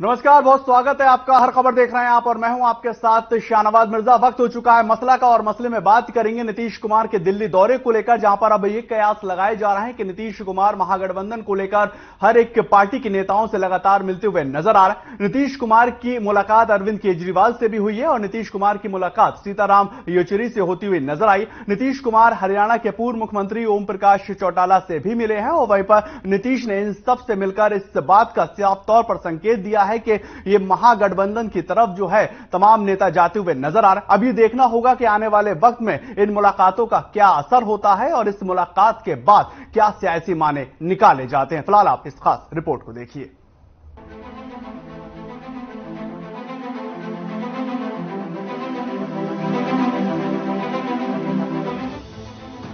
नमस्कार, बहुत स्वागत है आपका। हर खबर देख रहे हैं आप और मैं हूं आपके साथ शाहनवाज मिर्जा। वक्त हो चुका है मसला का और मसले में बात करेंगे नीतीश कुमार के दिल्ली दौरे को लेकर, जहां पर अब ये कयास लगाए जा रहे हैं कि नीतीश कुमार महागठबंधन को लेकर हर एक पार्टी के नेताओं से लगातार मिलते हुए नजर आ रहे हैं। नीतीश कुमार की मुलाकात अरविंद केजरीवाल से भी हुई है और नीतीश कुमार की मुलाकात सीताराम येचुरी से होती हुई नजर आई। नीतीश कुमार हरियाणा के पूर्व मुख्यमंत्री ओम प्रकाश चौटाला से भी मिले हैं और वहीं पर नीतीश ने इन सब से मिलकर इस बात का साफ तौर पर संकेत दिया है कि ये महागठबंधन की तरफ जो है तमाम नेता जाते हुए नजर आ रहे हैं। अब ये देखना होगा कि आने वाले वक्त में इन मुलाकातों का क्या असर होता है और इस मुलाकात के बाद क्या सियासी माने निकाले जाते हैं। फिलहाल आप इस खास रिपोर्ट को देखिए।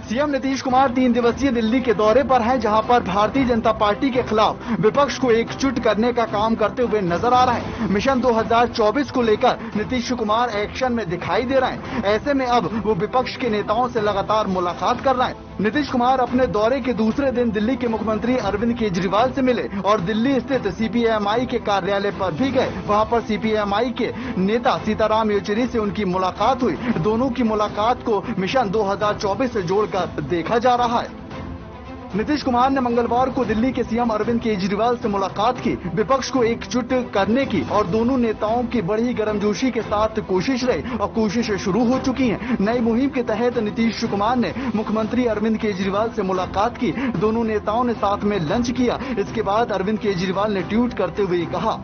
सीएम नीतीश कुमार 3 दिवसीय दिल्ली के दौरे पर हैं, जहां पर भारतीय जनता पार्टी के खिलाफ विपक्ष को एकजुट करने का काम करते हुए नजर आ रहे हैं। मिशन 2024 को लेकर नीतीश कुमार एक्शन में दिखाई दे रहे हैं। ऐसे में अब वो विपक्ष के नेताओं से लगातार मुलाकात कर रहे हैं। नीतीश कुमार अपने दौरे के दूसरे दिन दिल्ली के मुख्यमंत्री अरविंद केजरीवाल से मिले और दिल्ली स्थित सीपीएमआई के कार्यालय पर भी गए। वहां पर सीपीएमआई के नेता सीताराम येचुरी से उनकी मुलाकात हुई। दोनों की मुलाकात को मिशन 2024 से जोड़कर देखा जा रहा है। नीतीश कुमार ने मंगलवार को दिल्ली के सीएम अरविंद केजरीवाल से मुलाकात की, विपक्ष को एकजुट करने की और दोनों नेताओं की बड़ी गर्मजोशी के साथ कोशिश रही और कोशिशें शुरू हो चुकी हैं। नई मुहिम के तहत नीतीश कुमार ने मुख्यमंत्री अरविंद केजरीवाल से मुलाकात की। दोनों नेताओं ने साथ में लंच किया। इसके बाद अरविंद केजरीवाल ने ट्वीट करते हुए कहा,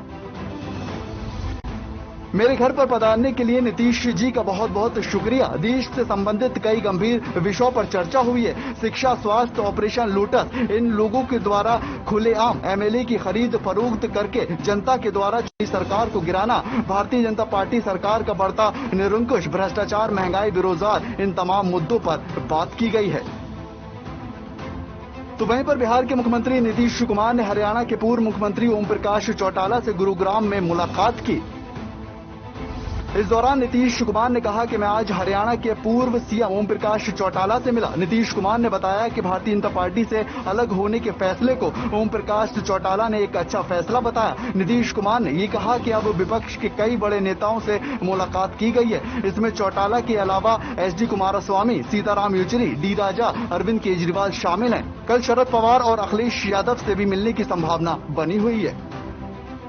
मेरे घर पर पधारने के लिए नीतीश जी का बहुत बहुत शुक्रिया। देश से संबंधित कई गंभीर विषयों पर चर्चा हुई है। शिक्षा, स्वास्थ्य, ऑपरेशन लोटस, इन लोगों के द्वारा खुलेआम एमएलए की खरीद फरोख्त करके जनता के द्वारा चुनी सरकार को गिराना, भारतीय जनता पार्टी सरकार का बढ़ता निरंकुश भ्रष्टाचार, महंगाई, बेरोजगार, इन तमाम मुद्दों पर बात की गई है। तो वहीं पर बिहार के मुख्यमंत्री नीतीश कुमार ने हरियाणा के पूर्व मुख्यमंत्री ओम प्रकाश चौटाला से गुरुग्राम में मुलाकात की। इस दौरान नीतीश कुमार ने कहा कि मैं आज हरियाणा के पूर्व सीएम ओम प्रकाश चौटाला से मिला। नीतीश कुमार ने बताया कि भारतीय जनता पार्टी से अलग होने के फैसले को ओम प्रकाश चौटाला ने एक अच्छा फैसला बताया। नीतीश कुमार ने ये कहा कि अब विपक्ष के कई बड़े नेताओं से मुलाकात की गई है। इसमें चौटाला के अलावा एचडी कुमारस्वामी, सीताराम येचुरी, डी राजा, अरविंद केजरीवाल शामिल हैं। कल शरद पवार और अखिलेश यादव से भी मिलने की संभावना बनी हुई है।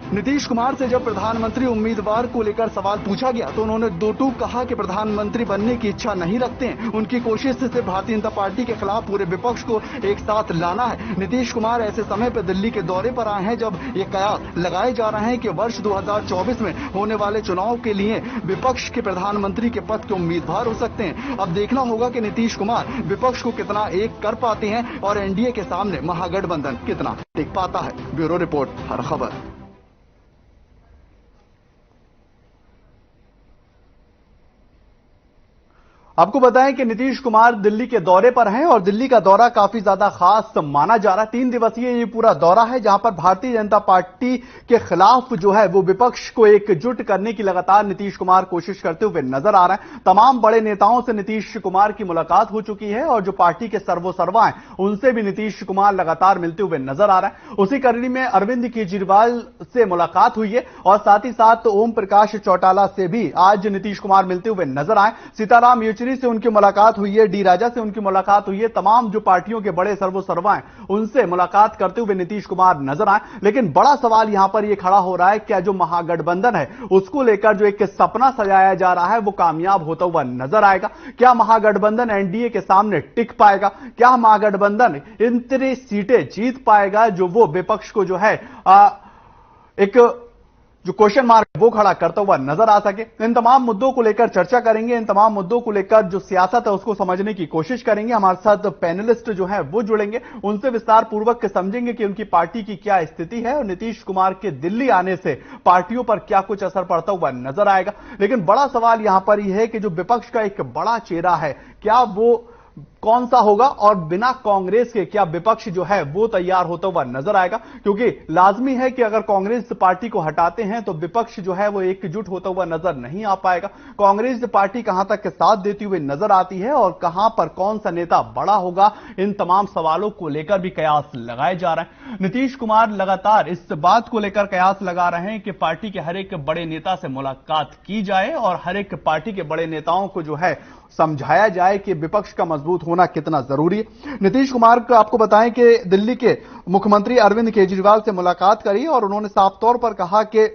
नीतीश कुमार से जब प्रधानमंत्री उम्मीदवार को लेकर सवाल पूछा गया तो उन्होंने दो टूक कहा कि प्रधानमंत्री बनने की इच्छा नहीं रखते हैं। उनकी कोशिश से भारतीय जनता पार्टी के खिलाफ पूरे विपक्ष को एक साथ लाना है। नीतीश कुमार ऐसे समय पर दिल्ली के दौरे पर आए हैं जब ये कयास लगाए जा रहे हैं कि वर्ष 2024 में होने वाले चुनाव के लिए विपक्ष के प्रधानमंत्री के पद के उम्मीदवार हो सकते हैं। अब देखना होगा कि नीतीश कुमार विपक्ष को कितना एक कर पाते हैं और एनडीए के सामने महागठबंधन कितना टिक पाता है। ब्यूरो रिपोर्ट, हर खबर। आपको बताएं कि नीतीश कुमार दिल्ली के दौरे पर हैं और दिल्ली का दौरा काफी ज्यादा खास माना जा रहा है। 3 दिवसीय ये पूरा दौरा है, जहां पर भारतीय जनता पार्टी के खिलाफ जो है वो विपक्ष को एकजुट करने की लगातार नीतीश कुमार कोशिश करते हुए नजर आ रहे हैं। तमाम बड़े नेताओं से नीतीश कुमार की मुलाकात हो चुकी है और जो पार्टी के सर्वोसर्वा हैं उनसे भी नीतीश कुमार लगातार मिलते हुए नजर आ रहे हैं। उसी कड़ी में अरविंद केजरीवाल से मुलाकात हुई है और साथ ही साथ ओम प्रकाश चौटाला से भी आज नीतीश कुमार मिलते हुए नजर आए। सीताराम येचुरी से उनकी मुलाकात हुई है, डी राजा से उनकी मुलाकात हुई है। तमाम जो पार्टियों के बड़े सर्वोसर्वा हैं उनसे मुलाकात करते हुए नीतीश कुमार नजर आए। लेकिन बड़ा सवाल यहां पर यह खड़ा हो रहा है, क्या जो महागठबंधन है उसको लेकर जो एक सपना सजाया जा रहा है वो कामयाब होता हुआ नजर आएगा? क्या महागठबंधन एनडीए के सामने टिक पाएगा? क्या महागठबंधन इतनी सीटें जीत पाएगा जो वो विपक्ष को जो है एक जो क्वेश्चन मार्क वो खड़ा करता हुआ नजर आ सके? इन तमाम मुद्दों को लेकर चर्चा करेंगे। इन तमाम मुद्दों को लेकर जो सियासत है उसको समझने की कोशिश करेंगे। हमारे साथ पैनलिस्ट जो है वो जुड़ेंगे, उनसे विस्तार पूर्वक समझेंगे कि उनकी पार्टी की क्या स्थिति है और नीतीश कुमार के दिल्ली आने से पार्टियों पर क्या कुछ असर पड़ता हुआ नजर आएगा। लेकिन बड़ा सवाल यहां पर यह है कि जो विपक्ष का एक बड़ा चेहरा है, क्या वो कौन सा होगा और बिना कांग्रेस के क्या विपक्ष जो है वो तैयार होता हुआ नजर आएगा? क्योंकि लाजमी है कि अगर कांग्रेस पार्टी को हटाते हैं तो विपक्ष जो है वो एकजुट होता हुआ नजर नहीं आ पाएगा। कांग्रेस पार्टी कहां तक के साथ देती हुई नजर आती है और कहां पर कौन सा नेता बड़ा होगा, इन तमाम सवालों को लेकर भी कयास लगाए जा रहे हैं। नीतीश कुमार लगातार इस बात को लेकर कयास लगा रहे हैं कि पार्टी के हर एक बड़े नेता से मुलाकात की जाए और हर एक पार्टी के बड़े नेताओं को जो है समझाया जाए कि विपक्ष का मजबूत होना कितना जरूरी है। नीतीश कुमार को आपको बताएं कि दिल्ली के मुख्यमंत्री अरविंद केजरीवाल से मुलाकात करी और उन्होंने साफ तौर पर कहा कि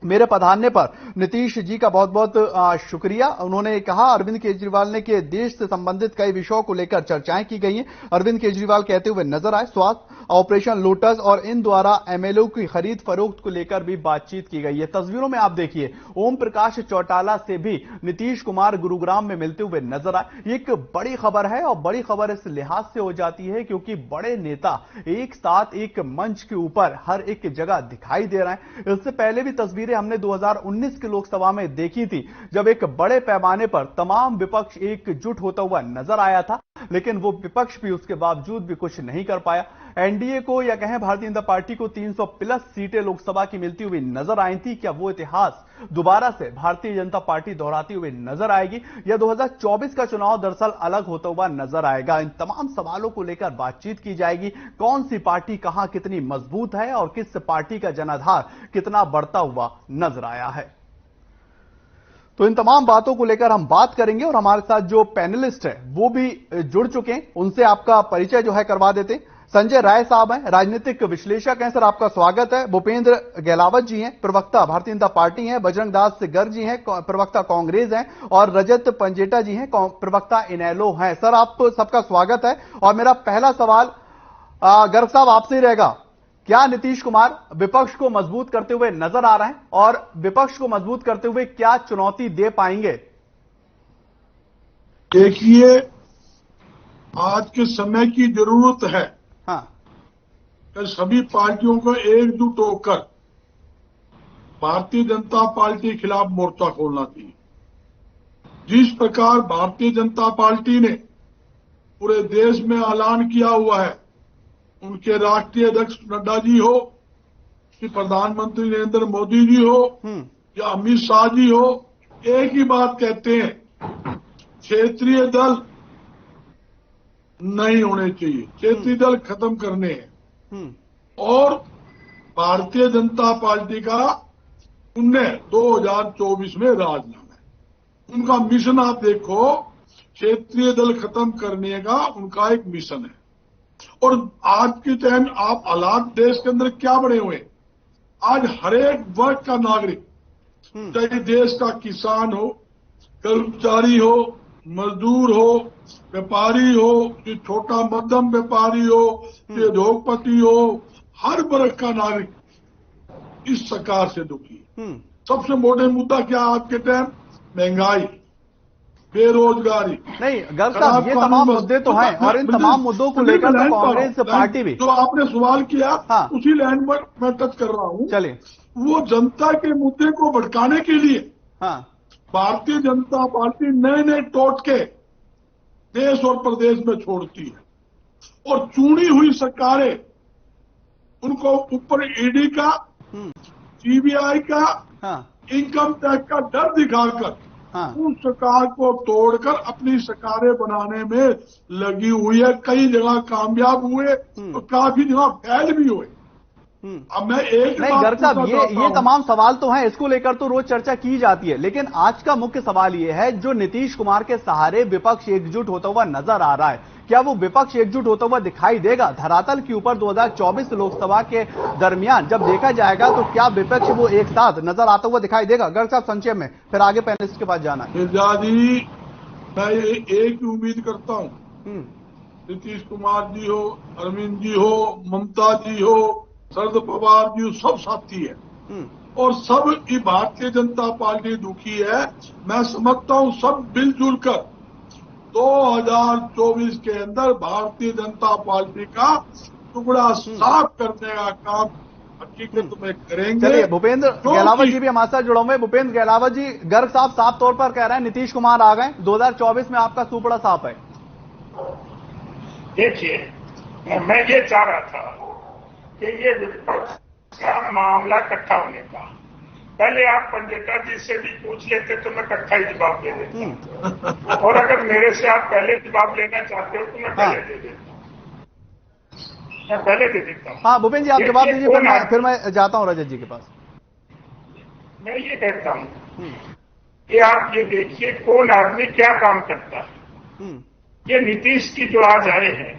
मेरे पधारने पर नीतीश जी का बहुत बहुत शुक्रिया। उन्होंने कहा अरविंद केजरीवाल ने कि देश से संबंधित कई विषयों को लेकर चर्चाएं की गई हैं। अरविंद केजरीवाल कहते हुए नजर आए स्वास्थ्य, ऑपरेशन लोटस और इन द्वारा एमएलए की खरीद फरोख्त को लेकर भी बातचीत की गई है। तस्वीरों में आप देखिए ओम प्रकाश चौटाला से भी नीतीश कुमार गुरुग्राम में मिलते हुए नजर आए। ये एक बड़ी खबर है और बड़ी खबर इस लिहाज से हो जाती है क्योंकि बड़े नेता एक साथ एक मंच के ऊपर हर एक जगह दिखाई दे रहे हैं। इससे पहले भी तस्वीरें हमने 2019 की लोकसभा में देखी थी जब एक बड़े पैमाने पर तमाम विपक्ष एकजुट होता हुआ नजर आया था, लेकिन वो विपक्ष भी उसके बावजूद भी कुछ नहीं कर पाया। एनडीए को या कहें भारतीय जनता पार्टी को 300 प्लस सीटें लोकसभा की मिलती हुई नजर आई थी। क्या वो इतिहास दोबारा से भारतीय जनता पार्टी दोहराती हुई नजर आएगी या 2024 का चुनाव दरअसल अलग होता हुआ नजर आएगा? इन तमाम सवालों को लेकर बातचीत की जाएगी। कौन सी पार्टी कहां कितनी मजबूत है और किस पार्टी का जनाधार कितना बढ़ता हुआ नजर आया है, तो इन तमाम बातों को लेकर हम बात करेंगे। और हमारे साथ जो पैनलिस्ट है वो भी जुड़ चुके हैं, उनसे आपका परिचय जो है करवा देते हैं। संजय राय साहब हैं, राजनीतिक विश्लेषक हैं। सर आपका स्वागत है। भूपेंद्र गहलावत जी हैं, प्रवक्ता भारतीय जनता पार्टी हैं। बजरंग दास गर्ग जी हैं, प्रवक्ता कांग्रेस हैं। और रजत पंजेटा जी हैं, प्रवक्ता इनेलो हैं। सर आप सबका स्वागत है। और मेरा पहला सवाल गर्ग साहब आपसे ही रहेगा, क्या नीतीश कुमार विपक्ष को मजबूत करते हुए नजर आ रहे हैं और विपक्ष को मजबूत करते हुए क्या चुनौती दे पाएंगे? देखिए, आज के समय की जरूरत है कि सभी पार्टियों को एकजुट होकर भारतीय जनता पार्टी के खिलाफ मोर्चा खोलना चाहिए। जिस प्रकार भारतीय जनता पार्टी ने पूरे देश में ऐलान किया हुआ है, उनके राष्ट्रीय अध्यक्ष नड्डा जी हो, कि प्रधानमंत्री नरेंद्र मोदी जी हो या अमित शाह जी हो, एक ही बात कहते हैं, क्षेत्रीय दल नहीं होने चाहिए, क्षेत्रीय दल खत्म करने हैं। और भारतीय जनता पार्टी का उन्हें 2024 में राज लाना है। उनका मिशन आप देखो, क्षेत्रीय दल खत्म करने का उनका एक मिशन है। और आज के टाइम आप हालात देश के अंदर क्या बने हुए, आज हरेक वर्ग का नागरिक, चाहे देश का किसान हो, कर्मचारी हो, मजदूर हो, व्यापारी हो, कि छोटा मध्यम व्यापारी हो, कि उद्योगपति हो, हर वर्ग का नागरिक इस सरकार से दुखी है। सबसे मोटे मुद्दा क्या आज के टाइम? महंगाई, बेरोजगारी। नहीं गर्ग साहब, ये तमाम मुद्दे तो हैं और इन तमाम मुद्दों को लेकर तो कांग्रेस पार्टी भी, जो आपने सवाल किया उसी लाइन पर मैं टच कर रहा हूं। चलिए, वो जनता के मुद्दे को भड़काने के लिए भारतीय जनता पार्टी नए नए टोटके देश और प्रदेश में छोड़ती है और चुनी हुई सरकारें उनको ऊपर ईडी का, सीबीआई का, इनकम टैक्स का डर दिखाकर उस सरकार को तोड़कर अपनी सरकारें बनाने में लगी हुई है। कई जगह कामयाब हुए और काफी जगह फेल भी हुए। अब मैं एक नहीं गर्ग साहब, ये तमाम सवाल तो हैं, इसको लेकर तो रोज चर्चा की जाती है, लेकिन आज का मुख्य सवाल ये है, जो नीतीश कुमार के सहारे विपक्ष एकजुट होता हुआ नजर आ रहा है, क्या वो विपक्ष एकजुट होता हुआ दिखाई देगा धरातल के ऊपर? 2024 लोकसभा के दरमियान जब देखा जाएगा तो क्या विपक्ष वो एक साथ नजर आता हुआ दिखाई देगा? गर्ग साहब संक्षेप में, फिर आगे पैनलिस्ट के पास जाना है। जी, मैं एक उम्मीद करता हूं, नीतीश कुमार जी हो, अरविंद जी हो, ममता जी हो, शरद पवार जी, सब साथी है और सब की भारतीय जनता पार्टी दुखी है। मैं समझता हूं सब मिलजुल कर 2024 के अंदर भारतीय जनता पार्टी का टुकड़ा साफ करने का काम हकीकत में करेंगे। चलिए, भूपेंद्र गहलावत जी भी हमारे साथ जुड़े हुए। भूपेंद्र गहलावत जी, गर्ग साहब साफ तौर पर कह रहे हैं नीतीश कुमार आ गए, 2024 में आपका सुपड़ा साफ है। देखिए, मैं ये चाह रहा था कि ये विपक्ष का मामला इकट्ठा होने का, पहले आप पंडिता जी से भी पूछ लेते तो मैं इकट्ठा ही जवाब दे देता, और अगर मेरे से आप पहले जवाब लेना चाहते हो तो मैं पहले दे देता, मैं पहले दे देता हूँ। हाँ भूपेन जी, आप जवाब दीजिए, फिर मैं जाता हूँ रजत जी के पास। मैं ये कहता हूँ कि आप ये देखिए कौन आदमी क्या काम करता है। ये नीतीश की जो आज आए हैं,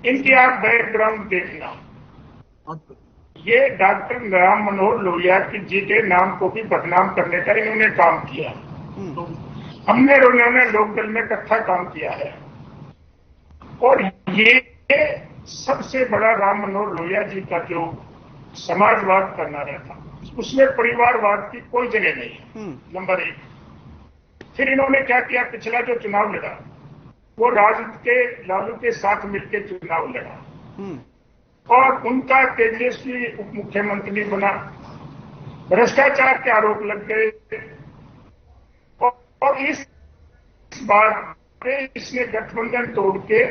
इनकी आप बैकग्राउंड देखना, ये डॉक्टर राम मनोहर लोहिया जी के नाम को भी बदनाम करने का इन्होंने काम किया। हमने उन्होंने लोकदल में इकट्ठा काम किया है, और ये सबसे बड़ा राम मनोहर लोहिया जी का जो समाजवाद करना रहता, उसमें परिवारवाद की कोई जगह नहीं है, नंबर 1। फिर इन्होंने क्या किया, पिछला जो चुनाव लड़ा वो राजद के लालू के साथ मिलकर चुनाव लड़ा, और उनका तेजस्वी उप मुख्यमंत्री बना, भ्रष्टाचार के आरोप लग गए, और इस बार इसने गठबंधन तोड़ के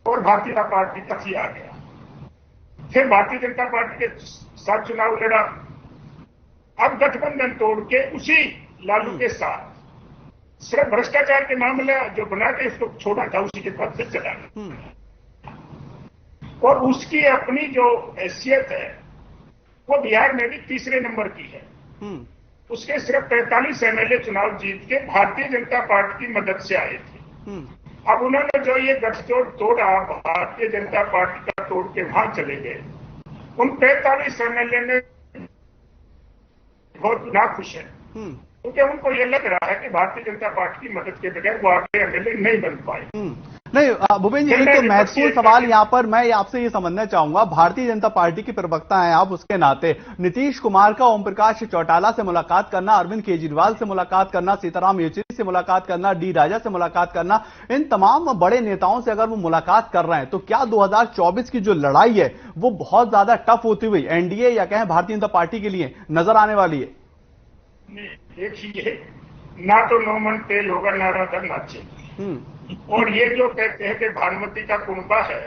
और भारतीय जनता पार्टी तक ही आ गया। फिर भारतीय जनता पार्टी के साथ चुनाव लड़ा, अब गठबंधन तोड़ के उसी लालू के साथ सिर्फ भ्रष्टाचार के मामले जो बना के इसको छोड़ा था, उसी के पद से चला गया, और उसकी अपनी जो हैसियत है वो बिहार में भी तीसरे नंबर की है। उसके सिर्फ 45 एमएलए चुनाव जीत के भारतीय जनता पार्टी की मदद से आए थे। अब उन्होंने जो ये गठजोड़ तोड़ा, भारतीय जनता पार्टी का तोड़ के वहां चले गए, उन 45 एमएलए में बहुत नाखुश है, क्योंकि उनको ये लग रहा है कि भारतीय जनता पार्टी की मदद के बगैर वो आगे एमएलए नहीं बन पाए। नहीं भूपेन जी, एक तो महत्वपूर्ण सवाल यहाँ पर मैं आपसे ये समझना चाहूंगा, भारतीय जनता पार्टी के प्रवक्ता हैं आप, उसके नाते नीतीश कुमार का ओम प्रकाश चौटाला से मुलाकात करना, अरविंद केजरीवाल से मुलाकात करना, सीताराम येचुरी से मुलाकात करना, डी राजा से मुलाकात करना, इन तमाम बड़े नेताओं से अगर वो मुलाकात कर रहे हैं तो क्या 2024 की जो लड़ाई है वो बहुत ज्यादा टफ होती हुई एनडीए या कहें भारतीय जनता पार्टी के लिए नजर आने वाली है? देखिए, ना तो नोमन तेल होगा, ना राधा नाचे, और ये जो कहते हैं कि भानुमति का कुंबा है,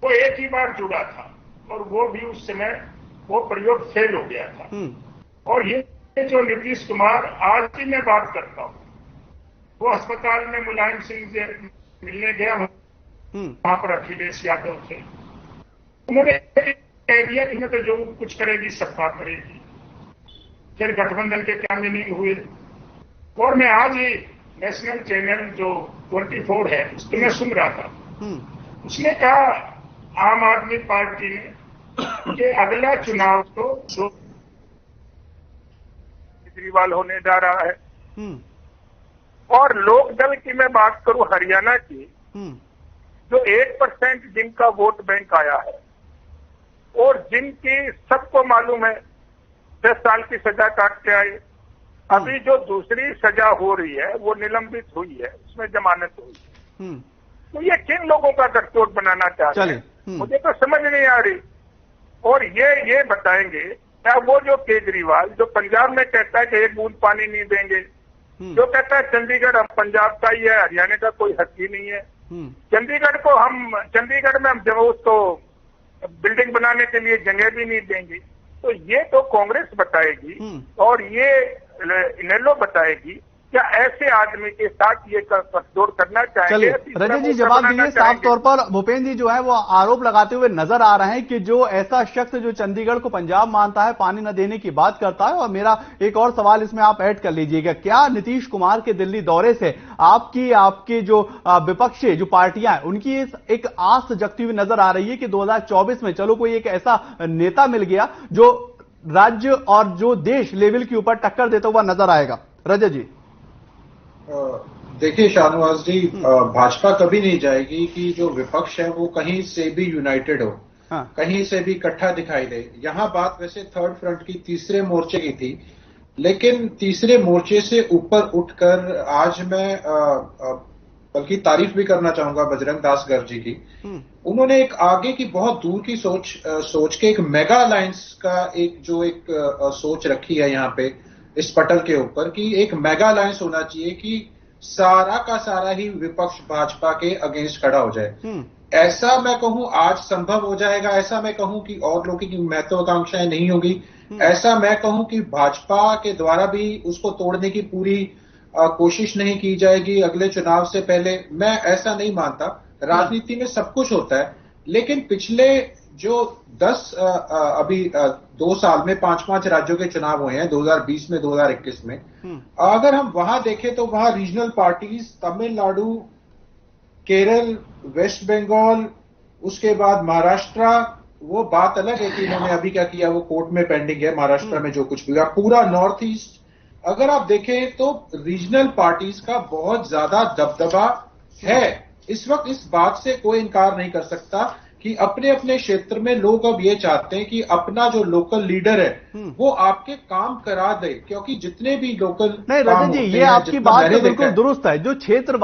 वो एक ही बार जुड़ा था, और वो भी उस समय वो प्रयोग फेल हो गया था। और ये जो नीतीश कुमार, आज की मैं बात करता हूँ, वो अस्पताल में मुलायम सिंह से मिलने गया, वहां पर अखिलेश यादव से उन्होंने कह दिया कि मैं तो जो कुछ करेगी सपा करेगी। फिर गठबंधन के क्या मीनिंग हुए, और मैं आज ही नेशनल चैनल जो 24 है उसको मैं सुन रहा था, उसने कहा आम आदमी पार्टी ने कि अगला चुनाव तो केजरीवाल होने जा रहा है, और लोकदल की मैं बात करूं हरियाणा की, जो 1% जिनका वोट बैंक आया है, और जिनकी सबको मालूम है 10 साल की सजा काट के आए, अभी जो दूसरी सजा हो रही है वो निलंबित हुई है, उसमें जमानत हुई। तो ये किन लोगों का गठजोड़ बनाना चाहते हैं, मुझे तो समझ नहीं आ रही। और ये बताएंगे क्या वो जो केजरीवाल जो पंजाब में कहता है कि एक बूंद पानी नहीं देंगे, जो कहता है चंडीगढ़ हम पंजाब का ही है, हरियाणा का कोई हक ही नहीं है, चंडीगढ़ में हम जब उसको बिल्डिंग बनाने के लिए जगह भी नहीं देंगे, तो ये तो कांग्रेस बताएगी और ये इनेलो बताएगी क्या ऐसे आदमी के साथ ये गठजोड़ करना चाहेंगे। रजत जी जवाब दीजिए, साफ तौर पर भूपेन जी जो है वो आरोप लगाते हुए नजर आ रहे हैं कि जो ऐसा शख्स जो चंडीगढ़ को पंजाब मानता है, पानी न देने की बात करता है। और मेरा एक और सवाल इसमें आप ऐड कर लीजिएगा, क्या नीतीश कुमार के दिल्ली दौरे से आपकी जो विपक्षी जो पार्टियां हैं उनकी एक आस जगती हुई नजर आ रही है कि 2024 में चलो कोई एक ऐसा नेता मिल गया जो राज्य और जो देश लेवल के ऊपर टक्कर देता हुआ नजर आएगा? रजत जी देखिए शाहनवाज जी, भाजपा कभी नहीं जाएगी कि जो विपक्ष है वो कहीं से भी यूनाइटेड हो, कहीं से भी इकट्ठा दिखाई दे। यहां बात वैसे थर्ड फ्रंट की, तीसरे मोर्चे की थी, लेकिन तीसरे मोर्चे से ऊपर उठकर आज मैं बल्कि तारीफ भी करना चाहूंगा बजरंग दास गर्ग जी की। उन्होंने एक आगे की बहुत दूर की सोच के एक मेगा अलायंस का एक सोच रखी है यहाँ पे इस पटल के ऊपर कि एक मेगा अलायंस होना चाहिए कि सारा का सारा ही विपक्ष भाजपा के अगेंस्ट खड़ा हो जाए। ऐसा मैं कहूं आज संभव हो जाएगा, ऐसा मैं कहूं कि और लोगों की महत्वाकांक्षाएं नहीं होगी, ऐसा मैं कहूं कि भाजपा के द्वारा भी उसको तोड़ने की पूरी कोशिश नहीं की जाएगी अगले चुनाव से पहले, मैं ऐसा नहीं मानता। राजनीति में सब कुछ होता है, लेकिन पिछले जो 2 साल में 5 राज्यों के चुनाव हुए हैं, 2020 में, 2021 में, अगर हम वहां देखें तो वहां regional parties Tamil Nadu, Kerala, west Bengal, उसके बाद महाराष्ट्र, वो बात अलग है कि इन्होंने अभी क्या किया, वो कोर्ट में पेंडिंग है महाराष्ट्र में जो कुछ भी हुआ। पूरा नॉर्थ ईस्ट अगर आप देखें तो रीजनल पार्टीज का बहुत ज्यादा दबदबा है इस वक्त। इस बात से कोई इनकार नहीं कर सकता कि अपने अपने क्षेत्र में लोग अब ये चाहते हैं कि अपना जो लोकल लीडर है वो आपके काम करा दे, क्योंकि जितने भी लोकल नहीं रजत जी, ये आपकी बात तो बिल्कुल दुरुस्त है। जो क्षेत्र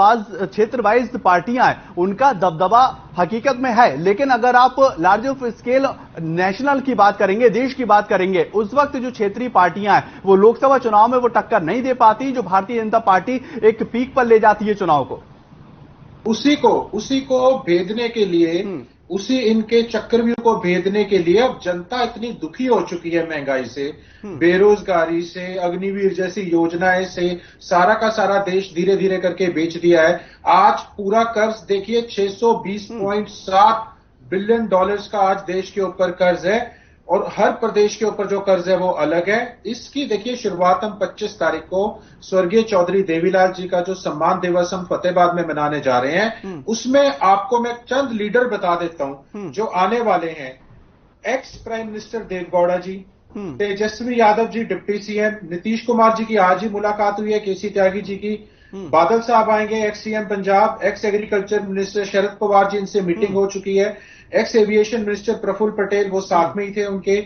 वाइज पार्टियां हैं उनका दबदबा हकीकत में है, लेकिन अगर आप लार्ज ऑफ स्केल नेशनल की बात करेंगे, देश की बात करेंगे, उस वक्त जो क्षेत्रीय पार्टियां हैं वो लोकसभा चुनाव में वो टक्कर नहीं दे पाती जो भारतीय जनता पार्टी एक पीक पर ले जाती है चुनाव को। उसी को भेदने के लिए, उसी इनके चक्रव्यूह को भेदने के लिए अब जनता इतनी दुखी हो चुकी है महंगाई से, बेरोजगारी से, अग्निवीर जैसी योजनाएं से, सारा का सारा देश धीरे धीरे करके बेच दिया है। आज पूरा कर्ज देखिए, $620.7 बिलियन का आज देश के ऊपर कर्ज है, और हर प्रदेश के ऊपर जो कर्ज है वो अलग है। इसकी देखिए शुरुआत हम 25 तारीख को स्वर्गीय चौधरी देवीलाल जी का जो सम्मान दिवस हम फतेहाबाद में मनाने जा रहे हैं, उसमें आपको मैं चंद लीडर बता देता हूं जो आने वाले हैं। एक्स प्राइम मिनिस्टर देवगौड़ा जी, तेजस्वी यादव जी डिप्टी सीएम, नीतीश कुमार जी की आज ही मुलाकात हुई है, केसी त्यागी जी की, बादल साहब आएंगे, ex CM Punjab, ex agriculture minister Sharad Pawar ji, इनसे मीटिंग हो चुकी है, ex aviation minister Praful Patel वो साथ में ही थे उनके,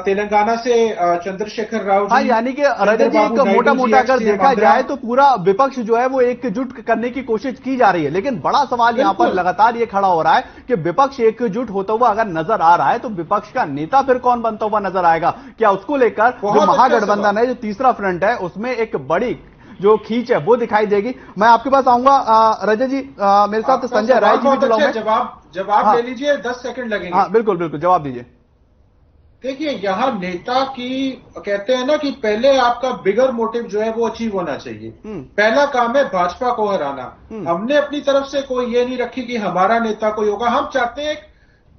तेलंगाना से चंद्रशेखर राव जी। हाँ, यानी कि रजत जी एक मोटा मोटा अगर देखा जाए तो पूरा विपक्ष जो है वो एकजुट करने की कोशिश की जा रही है, लेकिन बड़ा सवाल यहां पर लगातार ये खड़ा हो रहा है कि विपक्ष एकजुट होता हुआ अगर नजर आ रहा है तो विपक्ष का नेता फिर कौन बनता हुआ नजर आएगा? क्या उसको लेकर जो महागठबंधन है, जो तीसरा फ्रंट है, उसमें एक बड़ी जो खींच है वो दिखाई देगी? मैं आपके पास आऊंगा रजत जी, मेरे साथ संजय राय जी भी जुड़ा हुआ है। जवाब ले लीजिए, 10 सेकंड लगेंगे। हाँ बिल्कुल बिल्कुल, जवाब दीजिए। देखिए, यहां नेता की कहते हैं ना कि पहले आपका बिगर मोटिव जो है वो अचीव होना चाहिए। पहला काम है भाजपा को हराना। हमने अपनी तरफ से कोई ये नहीं रखी कि हमारा नेता कोई होगा। हम चाहते हैं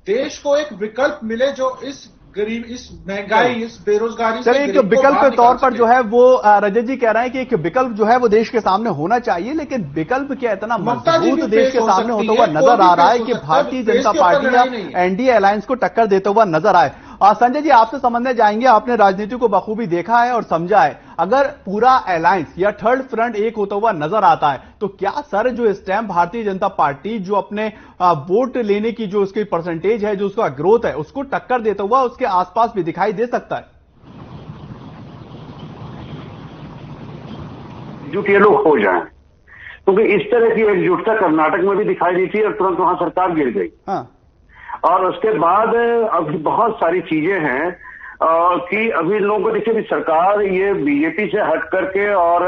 देश को एक विकल्प मिले जो इस गरीब, इस महंगाई, इस बेरोजगारी से एक विकल्प के तौर पर जो है वो रजत जी कह रहे हैं कि एक विकल्प जो है वो देश के सामने होना चाहिए, लेकिन विकल्प क्या इतना मजबूत देश के सामने होता हुआ नजर आ रहा है कि भारतीय जनता पार्टी या एनडीए अलायंस को टक्कर देता हुआ नजर आए? संजय जी, आपसे समझने जाएंगे, आपने राजनीति को बखूबी देखा है और समझा है। अगर पूरा अलायंस या थर्ड फ्रंट एक होता हुआ नजर आता है तो क्या सर जो इस टाइम भारतीय जनता पार्टी जो अपने वोट लेने की जो उसकी परसेंटेज है, जो उसका ग्रोथ है, उसको टक्कर देता हुआ उसके आसपास भी दिखाई दे सकता है? जो ये लोग हो जाएं, क्योंकि इस तरह की एकजुटता कर्नाटक में भी दिखाई दी थी और तुरंत वहां सरकार गिर गई। हाँ। और उसके बाद अभी बहुत सारी चीजें हैं कि अभी लोगों को देखिए, सरकार ये बीजेपी से हट करके और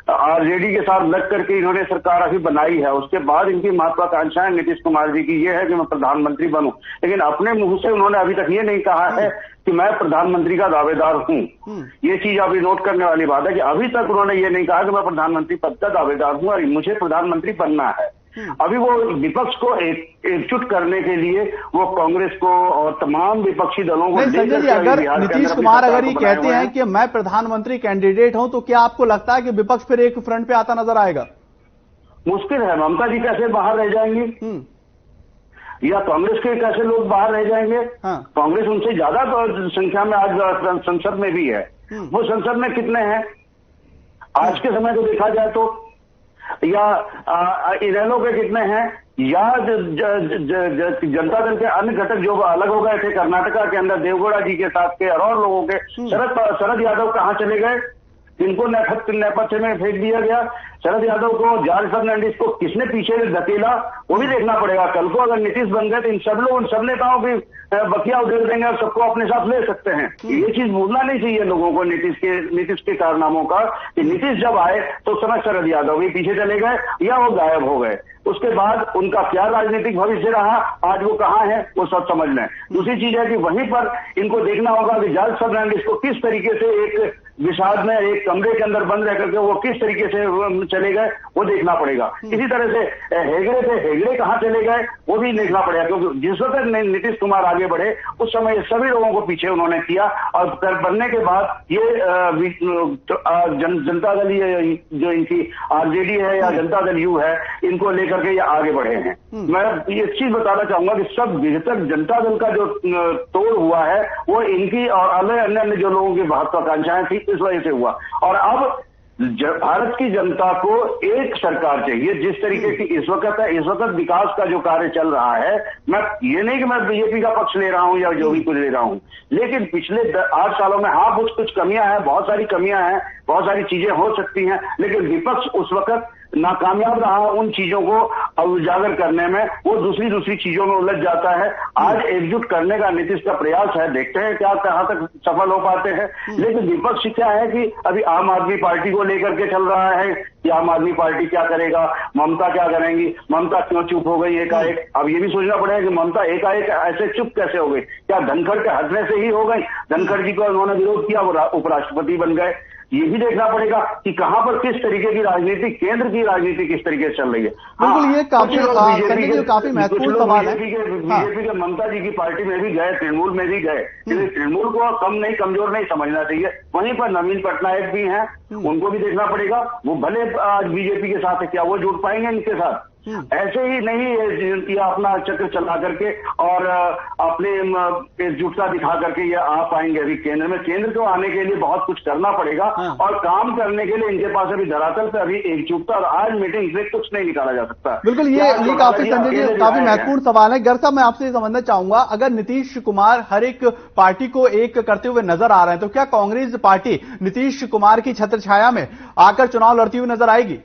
आरजेडी के साथ लग करके इन्होंने सरकार अभी बनाई है। उसके बाद इनकी महत्वाकांक्षाएं नीतीश कुमार जी की ये है कि मैं प्रधानमंत्री बनूं, लेकिन अपने मुंह से उन्होंने अभी तक ये नहीं कहा है कि मैं प्रधानमंत्री का दावेदार हूं। ये चीज अभी नोट करने वाली बात है कि अभी तक उन्होंने ये नहीं कहा कि मैं प्रधानमंत्री पद का दावेदार हूं और मुझे प्रधानमंत्री बनना है। अभी वो विपक्ष को एकजुट करने के लिए वो कांग्रेस को और तमाम विपक्षी दलों को संजय जी, अगर नीतीश कुमार अगर ये कहते हैं कि मैं प्रधानमंत्री कैंडिडेट हूं तो क्या आपको लगता है कि विपक्ष फिर एक फ्रंट पे आता नजर आएगा? मुश्किल है। ममता जी कैसे बाहर रह जाएंगी या कांग्रेस के कैसे लोग बाहर रह जाएंगे? हाँ। कांग्रेस उनसे ज्यादा संख्या में आज संसद में भी है। वो संसद में कितने हैं आज के समय को देखा जाए तो, या इनेलो के कितने हैं, या जनता दल के अन्य घटक जो अलग हो गए थे कर्नाटका के अंदर देवगौड़ा जी के साथ के और लोगों के, शरद यादव कहां चले गए? इनको नेपथ्य में फेंक दिया गया। शरद यादव को, जॉर्ज फर्नांडिस को किसने पीछे धकेला वो भी देखना पड़ेगा। कल को अगर नीतीश बन गए तो इन सब लोग उन सब नेताओं की बकिया उधेड़ देंगे और सबको अपने साथ ले सकते हैं। ये चीज भूलना नहीं चाहिए लोगों को नीतीश के कारनामों का, कि नीतीश जब आए तो उस समय शरद यादव भी पीछे चले गए या वो गायब हो गए। उसके बाद उनका क्या राजनीतिक भविष्य रहा, आज वो कहाँ है, वो सब समझ लें। दूसरी चीज है कि वहीं पर इनको देखना होगा कि जॉर्ज फर्नांडिस को किस तरीके से एक विषाद में एक कमरे के अंदर बंद रह करके वो किस तरीके से चले गए वो देखना पड़ेगा। इसी तरह से हेगड़े कहाँ चले गए वो भी देखना पड़ेगा, क्योंकि जिस वक्त नीतीश कुमार आगे बढ़े उस समय सभी लोगों को पीछे उन्होंने किया और बनने के बाद ये जनता दल जो इनकी आरजेडी है या जनता दल यू है, इनको लेकर के ये आगे बढ़े हैं। मैं ये चीज बताना चाहूंगा कि सब तक जनता दल का जो तोड़ हुआ है वो इनकी और अन्य जो लोगों की महत्वाकांक्षाएं थी इस वजह से हुआ। और अब भारत की जनता को एक सरकार चाहिए जिस तरीके की इस वक्त विकास का जो कार्य चल रहा है। मैं ये नहीं कि मैं बीजेपी का पक्ष ले रहा हूं या जो भी कुछ ले रहा हूं, लेकिन पिछले 8 सालों में हाँ कुछ कमियां हैं, बहुत सारी कमियां हैं, बहुत सारी चीजें हो सकती हैं, लेकिन विपक्ष उस वक्त नाकामयाब रहा उन चीजों को उजागर करने में, वो दूसरी चीजों में उलझ जाता है। आज एकजुट करने का नीतीश का प्रयास है, देखते हैं क्या कहां तक सफल हो पाते हैं। लेकिन विपक्ष क्या है कि अभी आम आदमी पार्टी को लेकर के चल रहा है कि आम आदमी पार्टी क्या करेगा, ममता क्या करेंगी, ममता क्यों चुप हो गई एकाएक। अब ये भी सोचना पड़ेगा कि ममता एकाएक ऐसे चुप कैसे हो गई, क्या धनखड़ के हटने से ही हो गई? धनखड़ जी को उन्होंने विरोध किया, वो उपराष्ट्रपति बन गए। ये भी देखना पड़ेगा कि कहां पर किस तरीके की राजनीति, केंद्र की राजनीति किस तरीके से चल रही है। बिल्कुल, ये काफी महत्वपूर्ण सवाल है। बीजेपी के ममता जी की पार्टी में भी गए, तृणमूल में भी गए, तृणमूल को कमजोर नहीं समझना चाहिए। वहीं पर नवीन पटनायक भी हैं, उनको भी देखना पड़ेगा। वो भले आज बीजेपी के साथ है, क्या वो जुड़ पाएंगे इनके साथ? ऐसे ही नहीं ये अपना चक्र चला करके और अपने एकजुटता दिखा करके ये आ पाएंगे। अभी केंद्र को आने के लिए बहुत कुछ करना पड़ेगा और काम करने के लिए इनके पास अभी धरातल पे अभी एकजुटता और आज मीटिंग से कुछ नहीं निकाला जा सकता। बिल्कुल, ये काफी संजय जी काफी महत्वपूर्ण सवाल है। गर्ग साहब, मैं आपसे समझना चाहूंगा, अगर नीतीश कुमार हर एक पार्टी को एक करते हुए नजर आ रहे हैं तो क्या कांग्रेस पार्टी नीतीश कुमार की छत्र छाया में आकर चुनाव लड़ती हुई नजर आएगी?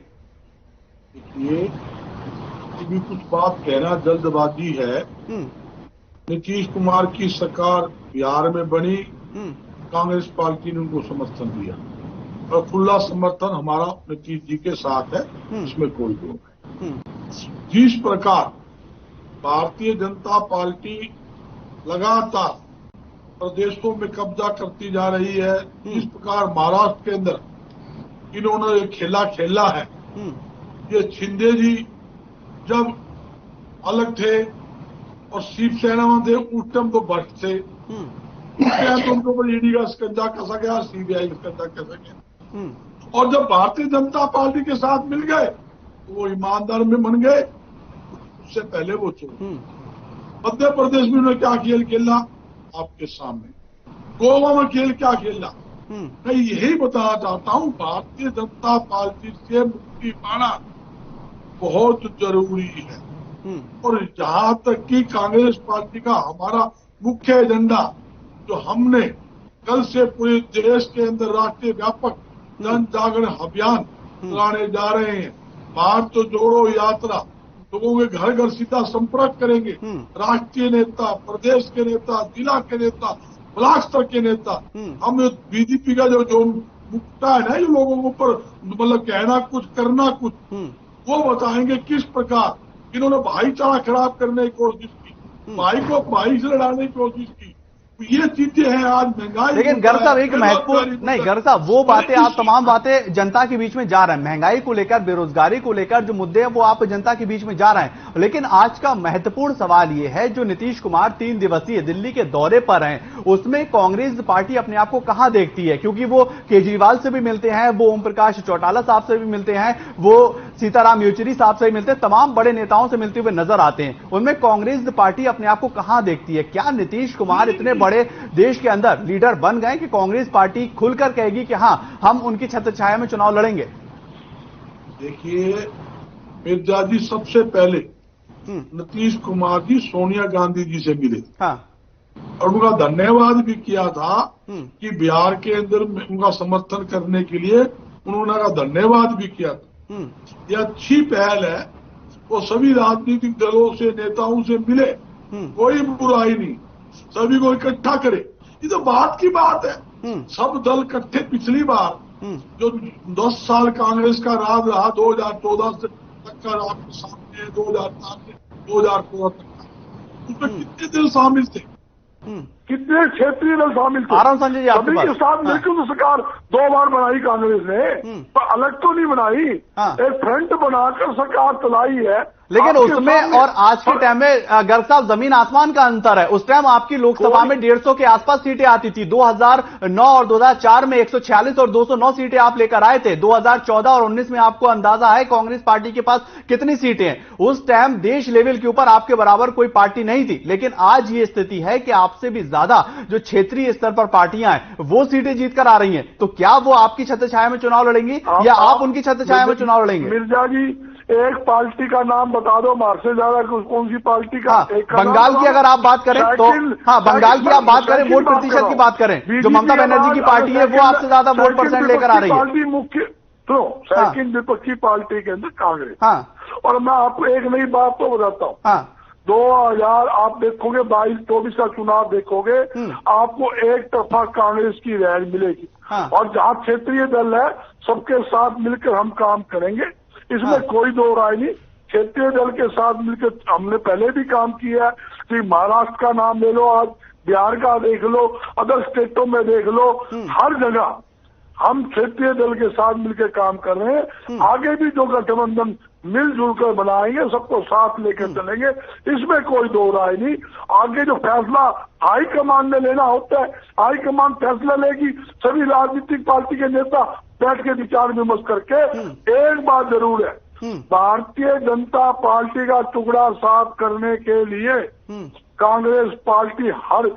भी कुछ बात कहना जल्दबाजी है। नीतीश कुमार की सरकार बिहार में बनी, कांग्रेस पार्टी ने उनको समर्थन दिया और खुला समर्थन हमारा नीतीश जी के साथ है, इसमें कोई दो नहीं। जिस प्रकार भारतीय जनता पार्टी लगातार प्रदेशों में कब्जा करती जा रही है, जिस प्रकार महाराष्ट्र के अंदर इन्होंने एक खेला खेला है, ये शिंदे जी जब अलग थे और शिवसेना में थे उस टाइम तो भ्रष्ट थे, तो उनको पर ईडी का शिकंजा कसा गया, सीबीआई का शिकंजा कसा गया। और जब भारतीय जनता पार्टी के साथ मिल गए तो वो ईमानदार में बन गए, उससे पहले वो चोर। मध्य प्रदेश में उन्होंने क्या खेल खेला आपके सामने, गोवा में खेल क्या खेला। मैं यही बताना चाहता हूं, भारतीय जनता पार्टी से मुक्ति पाना बहुत जरूरी है। और जहां तक कि कांग्रेस पार्टी का हमारा मुख्य एजेंडा जो हमने कल से पूरे देश के अंदर राष्ट्रीय व्यापक जन जागरण अभियान चलाने जा रहे हैं। भारत तो जोड़ो यात्रा, लोगों के घर घर सीधा संपर्क करेंगे। राष्ट्रीय नेता, प्रदेश के नेता, जिला के नेता, ब्लॉक स्तर के नेता, हम बीजेपी का जो मुक्ता है ना, जो लोगों के ऊपर मतलब कहना कुछ करना कुछ, वो बताएंगे किस प्रकार इन्होंने भाईचारा खराब करने की कोशिश की, भाई को भाई से लड़ाने की कोशिश की। ये चीजें हैं आज महंगाई। लेकिन गर्ग साहब एक महत्वपूर्ण नहीं, गर्ग साहब वो बातें आप तमाम बातें जनता के बीच में जा रहे हैं, महंगाई को लेकर, बेरोजगारी को लेकर जो मुद्दे हैं वो आप जनता के बीच में जा रहे हैं। लेकिन आज का महत्वपूर्ण सवाल ये है, जो नीतीश कुमार 3 दिवसीय दिल्ली के दौरे पर हैं, उसमें कांग्रेस पार्टी अपने आप को कहां देखती है? क्योंकि वो केजरीवाल से भी मिलते हैं, वो ओम प्रकाश चौटाला साहब से भी मिलते हैं, वो सीताराम येचुरी साहब से भी मिलते हैं, तमाम बड़े नेताओं से मिलते हुए नजर आते हैं। उनमें कांग्रेस पार्टी अपने आप को कहां देखती है? क्या नीतीश कुमार इतने बड़े देश के अंदर लीडर बन गए कि कांग्रेस पार्टी खुलकर कहेगी कि हां हम उनकी छत्र छाया में चुनाव लड़ेंगे? देखिए मिर्जा जी सबसे पहले नीतीश कुमार जी सोनिया गांधी जी से मिले। हाँ। और उनका धन्यवाद भी किया था कि बिहार के अंदर उनका समर्थन करने के लिए उन्होंने का धन्यवाद भी किया था। यह अच्छी पहल है। वो सभी राजनीतिक दलों से, नेताओं से मिले, कोई बुराई नहीं, सभी को इकट्ठा करे। ये तो बात की बात है। सब दल इकट्ठे। पिछली बार जो 10 साल कांग्रेस का राज रहा, 2014 तक का आपके सामने, 2004 से 2014 तक का, उसमें कितने दल शामिल थे, कितने क्षेत्रीय दल शामिल थे? संजय जी, सभी के साथ मिलकर तो सरकार 2 बार बनाई कांग्रेस ने, पर अलग तो नहीं बनाई। एक फ्रंट बनाकर सरकार चलाई है। लेकिन उसमें और आज के टाइम में गर्ग साहब जमीन आसमान का अंतर है। उस टाइम आपकी लोकसभा में 150 के आसपास सीटें आती थी। 2009 और 2004 में 146 और 209 सीटें आप लेकर आए थे। 2014 और 19 में आपको अंदाजा है कांग्रेस पार्टी के पास कितनी सीटें हैं। उस टाइम देश लेवल के ऊपर आपके बराबर कोई पार्टी नहीं थी। लेकिन आज ये स्थिति है कि आपसे भी ज्यादा जो क्षेत्रीय स्तर पर पार्टियां हैं वो सीटें जीतकर आ रही हैं। तो क्या वो आपकी छत्रछाया में चुनाव लड़ेंगी या आप उनकी छत्रछाया में चुनाव लड़ेंगे? मिर्जा जी, एक पार्टी का नाम बता दो, मार्से ज्यादा कौन सी पार्टी का? बंगाल की अगर आप बात करें तो बंगाल की आप बात करें, वोट प्रतिशत की बात करें, जो ममता बनर्जी की पार्टी है वो आपसे ज्यादा वोट परसेंट लेकर आ रही है। पार्टी मुख्य तो सेकंड विपक्षी पार्टी के अंदर कांग्रेस। और मैं आपको एक नई बात तो बताता हूँ। 2000 आप देखोगे 22-24 का चुनाव देखोगे, आपको एक तरफा कांग्रेस की रैली मिलेगी। और जहाँ क्षेत्रीय दल है सबके साथ मिलकर हम काम करेंगे, इसमें कोई दो राय नहीं। क्षेत्रीय दल के साथ मिलकर हमने पहले भी काम किया है। कि महाराष्ट्र का नाम ले लो, आज बिहार का देख लो, अदर स्टेटों में देख लो, हर जगह हम क्षेत्रीय दल के साथ मिलकर काम कर रहे हैं। आगे भी जो गठबंधन मिलजुल कर बनाएंगे, सबको साथ लेकर चलेंगे, इसमें कोई दो राय नहीं। आगे जो फैसला हाईकमान ने लेना होता है, हाईकमान फैसला लेगी। सभी राजनीतिक पार्टी के नेता बैठ के विचार विमर्श करके, एक बात जरूर है, भारतीय जनता पार्टी का टुकड़ा साफ करने के लिए कांग्रेस पार्टी हर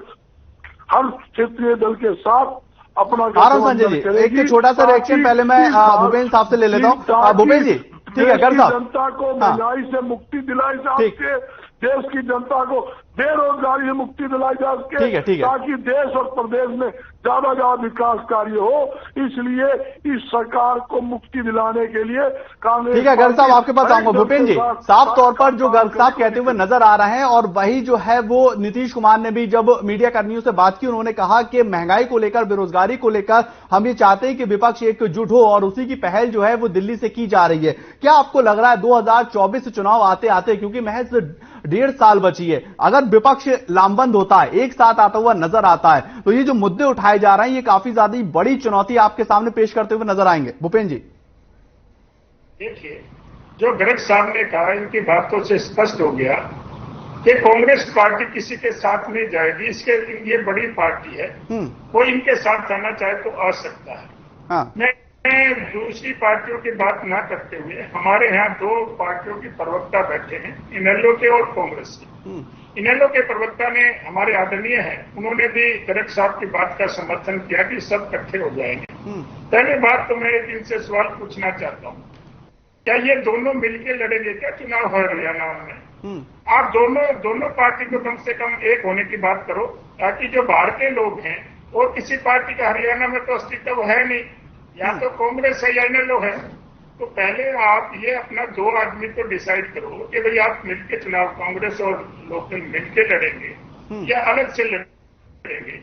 क्षेत्रीय दल के साथ अपना संजय जी, एक छोटा सा रिएक्शन पहले मैं भूपेन्द्र साहब से ले लेता हूँ। भूपेन्द्र जी, ठीक है, कर साहब, जनता को महंगाई से मुक्ति दिलाई जा सके, देश की जनता को बेरोजगारी से मुक्ति दिलाई जा सके, ताकि देश और प्रदेश में ज्यादा विकास कार्य हो। इसलिए इस सरकार को मुक्ति दिलाने के लिए कांग्रेस। ठीक है, गर्ग साहब आपके पास आऊंगा। भूपेन्द्र जी, साफ तौर पर जो गर्ग साहब कहते हुए नजर आ रहे हैं, और वही जो है वो नीतीश कुमार ने भी जब मीडिया कर्मियों से बात की, उन्होंने कहा कि महंगाई को लेकर, बेरोजगारी को लेकर हम ये चाहते हैं कि विपक्ष एकजुट हो, और उसी की पहल जो है वो दिल्ली से की जा रही है। क्या आपको लग रहा है 2024 चुनाव आते आते, क्योंकि महज 1.5 साल बची है, अगर विपक्ष लामबंद होता है, एक साथ आता हुआ नजर आता है, तो ये जो मुद्दे उठाए जा रहे हैं ये काफी ज्यादा बड़ी चुनौती आपके सामने पेश करते हुए नजर आएंगे? भूपेन्द्र जी, देखिए, जो गर्ग साहब ने कहा, इनकी बातों से स्पष्ट हो गया कि कांग्रेस पार्टी किसी के साथ नहीं जाएगी। इसके ये बड़ी पार्टी है, कोई इनके साथ जाना चाहे तो आ सकता है। मैं दूसरी पार्टियों की बात ना करते हुए, हमारे यहाँ 2 पार्टियों की प्रवक्ता बैठे हैं, इनेलो के और कांग्रेस के। इनेलो के प्रवक्ता ने, हमारे आदरणीय हैं, उन्होंने भी गर्ग साहब की बात का समर्थन किया कि सब इकट्ठे हो जाएंगे। पहली बात तो मैं इनसे सवाल पूछना चाहता हूँ, क्या ये दोनों मिलकर लड़ेंगे क्या चुनाव हरियाणा में? आप दोनों पार्टी को कम से कम एक होने की बात करो, ताकि जो बाहर के लोग हैं, और किसी पार्टी का हरियाणा में तो अस्तित्व है नहीं, या तो कांग्रेस है या इनेलो है। तो पहले आप ये अपना 2 आदमी को डिसाइड करो कि भाई आप मिलकर चुनाव कांग्रेस और लोकल मिलकर लड़ेंगे या अलग से लड़ेंगे।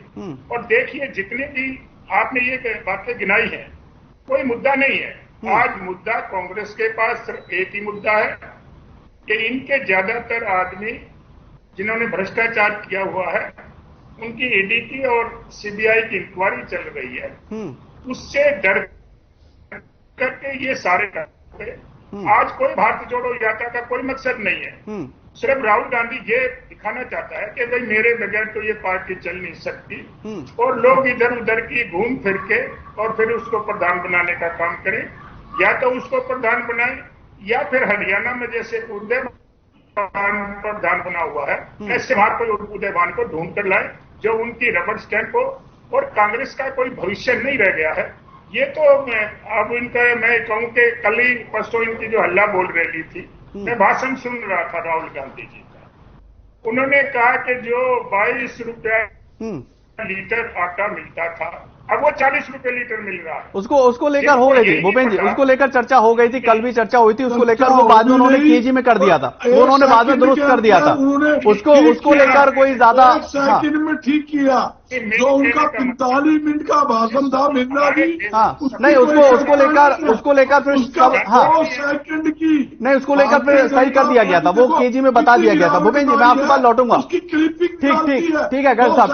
और देखिए, जितनी भी आपने ये बातें गिनाई है, कोई मुद्दा नहीं है। आज मुद्दा कांग्रेस के पास सिर्फ एक ही मुद्दा है कि इनके ज्यादातर आदमी जिन्होंने भ्रष्टाचार किया हुआ है, उनकी ईडी की और सीबीआई की इंक्वायरी चल रही है, उससे डर करके ये सारे करते। आज कोई भारतीय जोड़ो यात्रा का कोई मकसद नहीं है। सिर्फ राहुल गांधी ये दिखाना चाहता है कि भाई मेरे बगैर तो ये पार्टी चल नहीं सकती, और लोग इधर उधर की घूम फिर के और फिर उसको प्रधान बनाने का काम करें। या तो उसको प्रधान बनाए, या फिर हरियाणा में जैसे उदयवान प्रधान बना हुआ है, ऐसे वहां कोई उदयवान को ढूंढ कर लाए जो उनकी रबर स्टैंप हो, और कांग्रेस का कोई भविष्य नहीं रह गया है। ये तो अब इनका, मैं कहूं कि कल ही परसों इनकी जो हल्ला बोल रही थी, मैं भाषण सुन रहा था राहुल गांधी जी का, उन्होंने कहा कि जो 22 रुपया लीटर आटा मिलता था अब वो 40 रुपए लीटर मिल रहा है। उसको लेकर हो गई थी भूपेंद्र जी, उसको लेकर चर्चा हो गई थी, कल भी चर्चा हुई थी उसको लेकर। वो बाद में उन्होंने केजी में कर दिया था, वो उन्होंने बाद में दुरुस्त कर दिया था उसको लेकर कोई ज्यादा सेकंड में ठीक किया। जो उनका 45 मिनट का भाषण था मिलना भी नहीं, उसको लेकर फिर सेकंड की नहीं, उसको लेकर फिर सही कर दिया गया था, वो केजी में बता दिया गया था। भूपेंद्र जी मैं आपके पास लौटूंगा। ठीक है गर्ग साहब,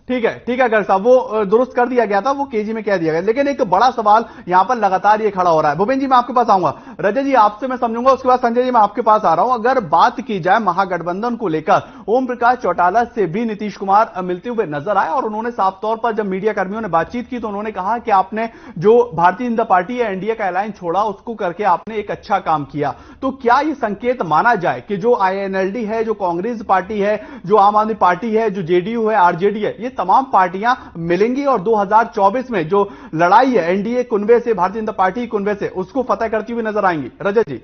ठीक है गर्ग साहब, वो दुरुस्त कर दिया गया था, वो केजी में कह दिया गया। लेकिन एक बड़ा सवाल यहां पर लगातार ये खड़ा हो रहा है। भूपेंद्र जी मैं आपके पास आऊंगा, रजत जी आपसे मैं समझूंगा, उसके बाद संजय जी मैं आपके पास आ रहा हूं। अगर बात की जाए महागठबंधन को लेकर, ओम प्रकाश चौटाला से भी नीतीश कुमार मिलते हुए नजर आए और उन्होंने साफ तौर पर जब मीडिया कर्मियों ने बातचीत की तो उन्होंने कहा कि आपने जो भारतीय जनता पार्टी या एनडीए का अलायंस छोड़ा उसको करके आपने एक अच्छा काम किया। तो क्या यह संकेत माना जाए कि जो आईएनएलडी है, जो कांग्रेस पार्टी है, जो आम आदमी पार्टी है, जो जेडीयू है, आरजेडी है, ये तमाम पार्टियां मिलेंगी और 2024 में जो लड़ाई है एनडीए कुनबे से, भारतीय जनता पार्टी कुनबे से, उसको फतह करती हुई नजर आएंगी? रजत जी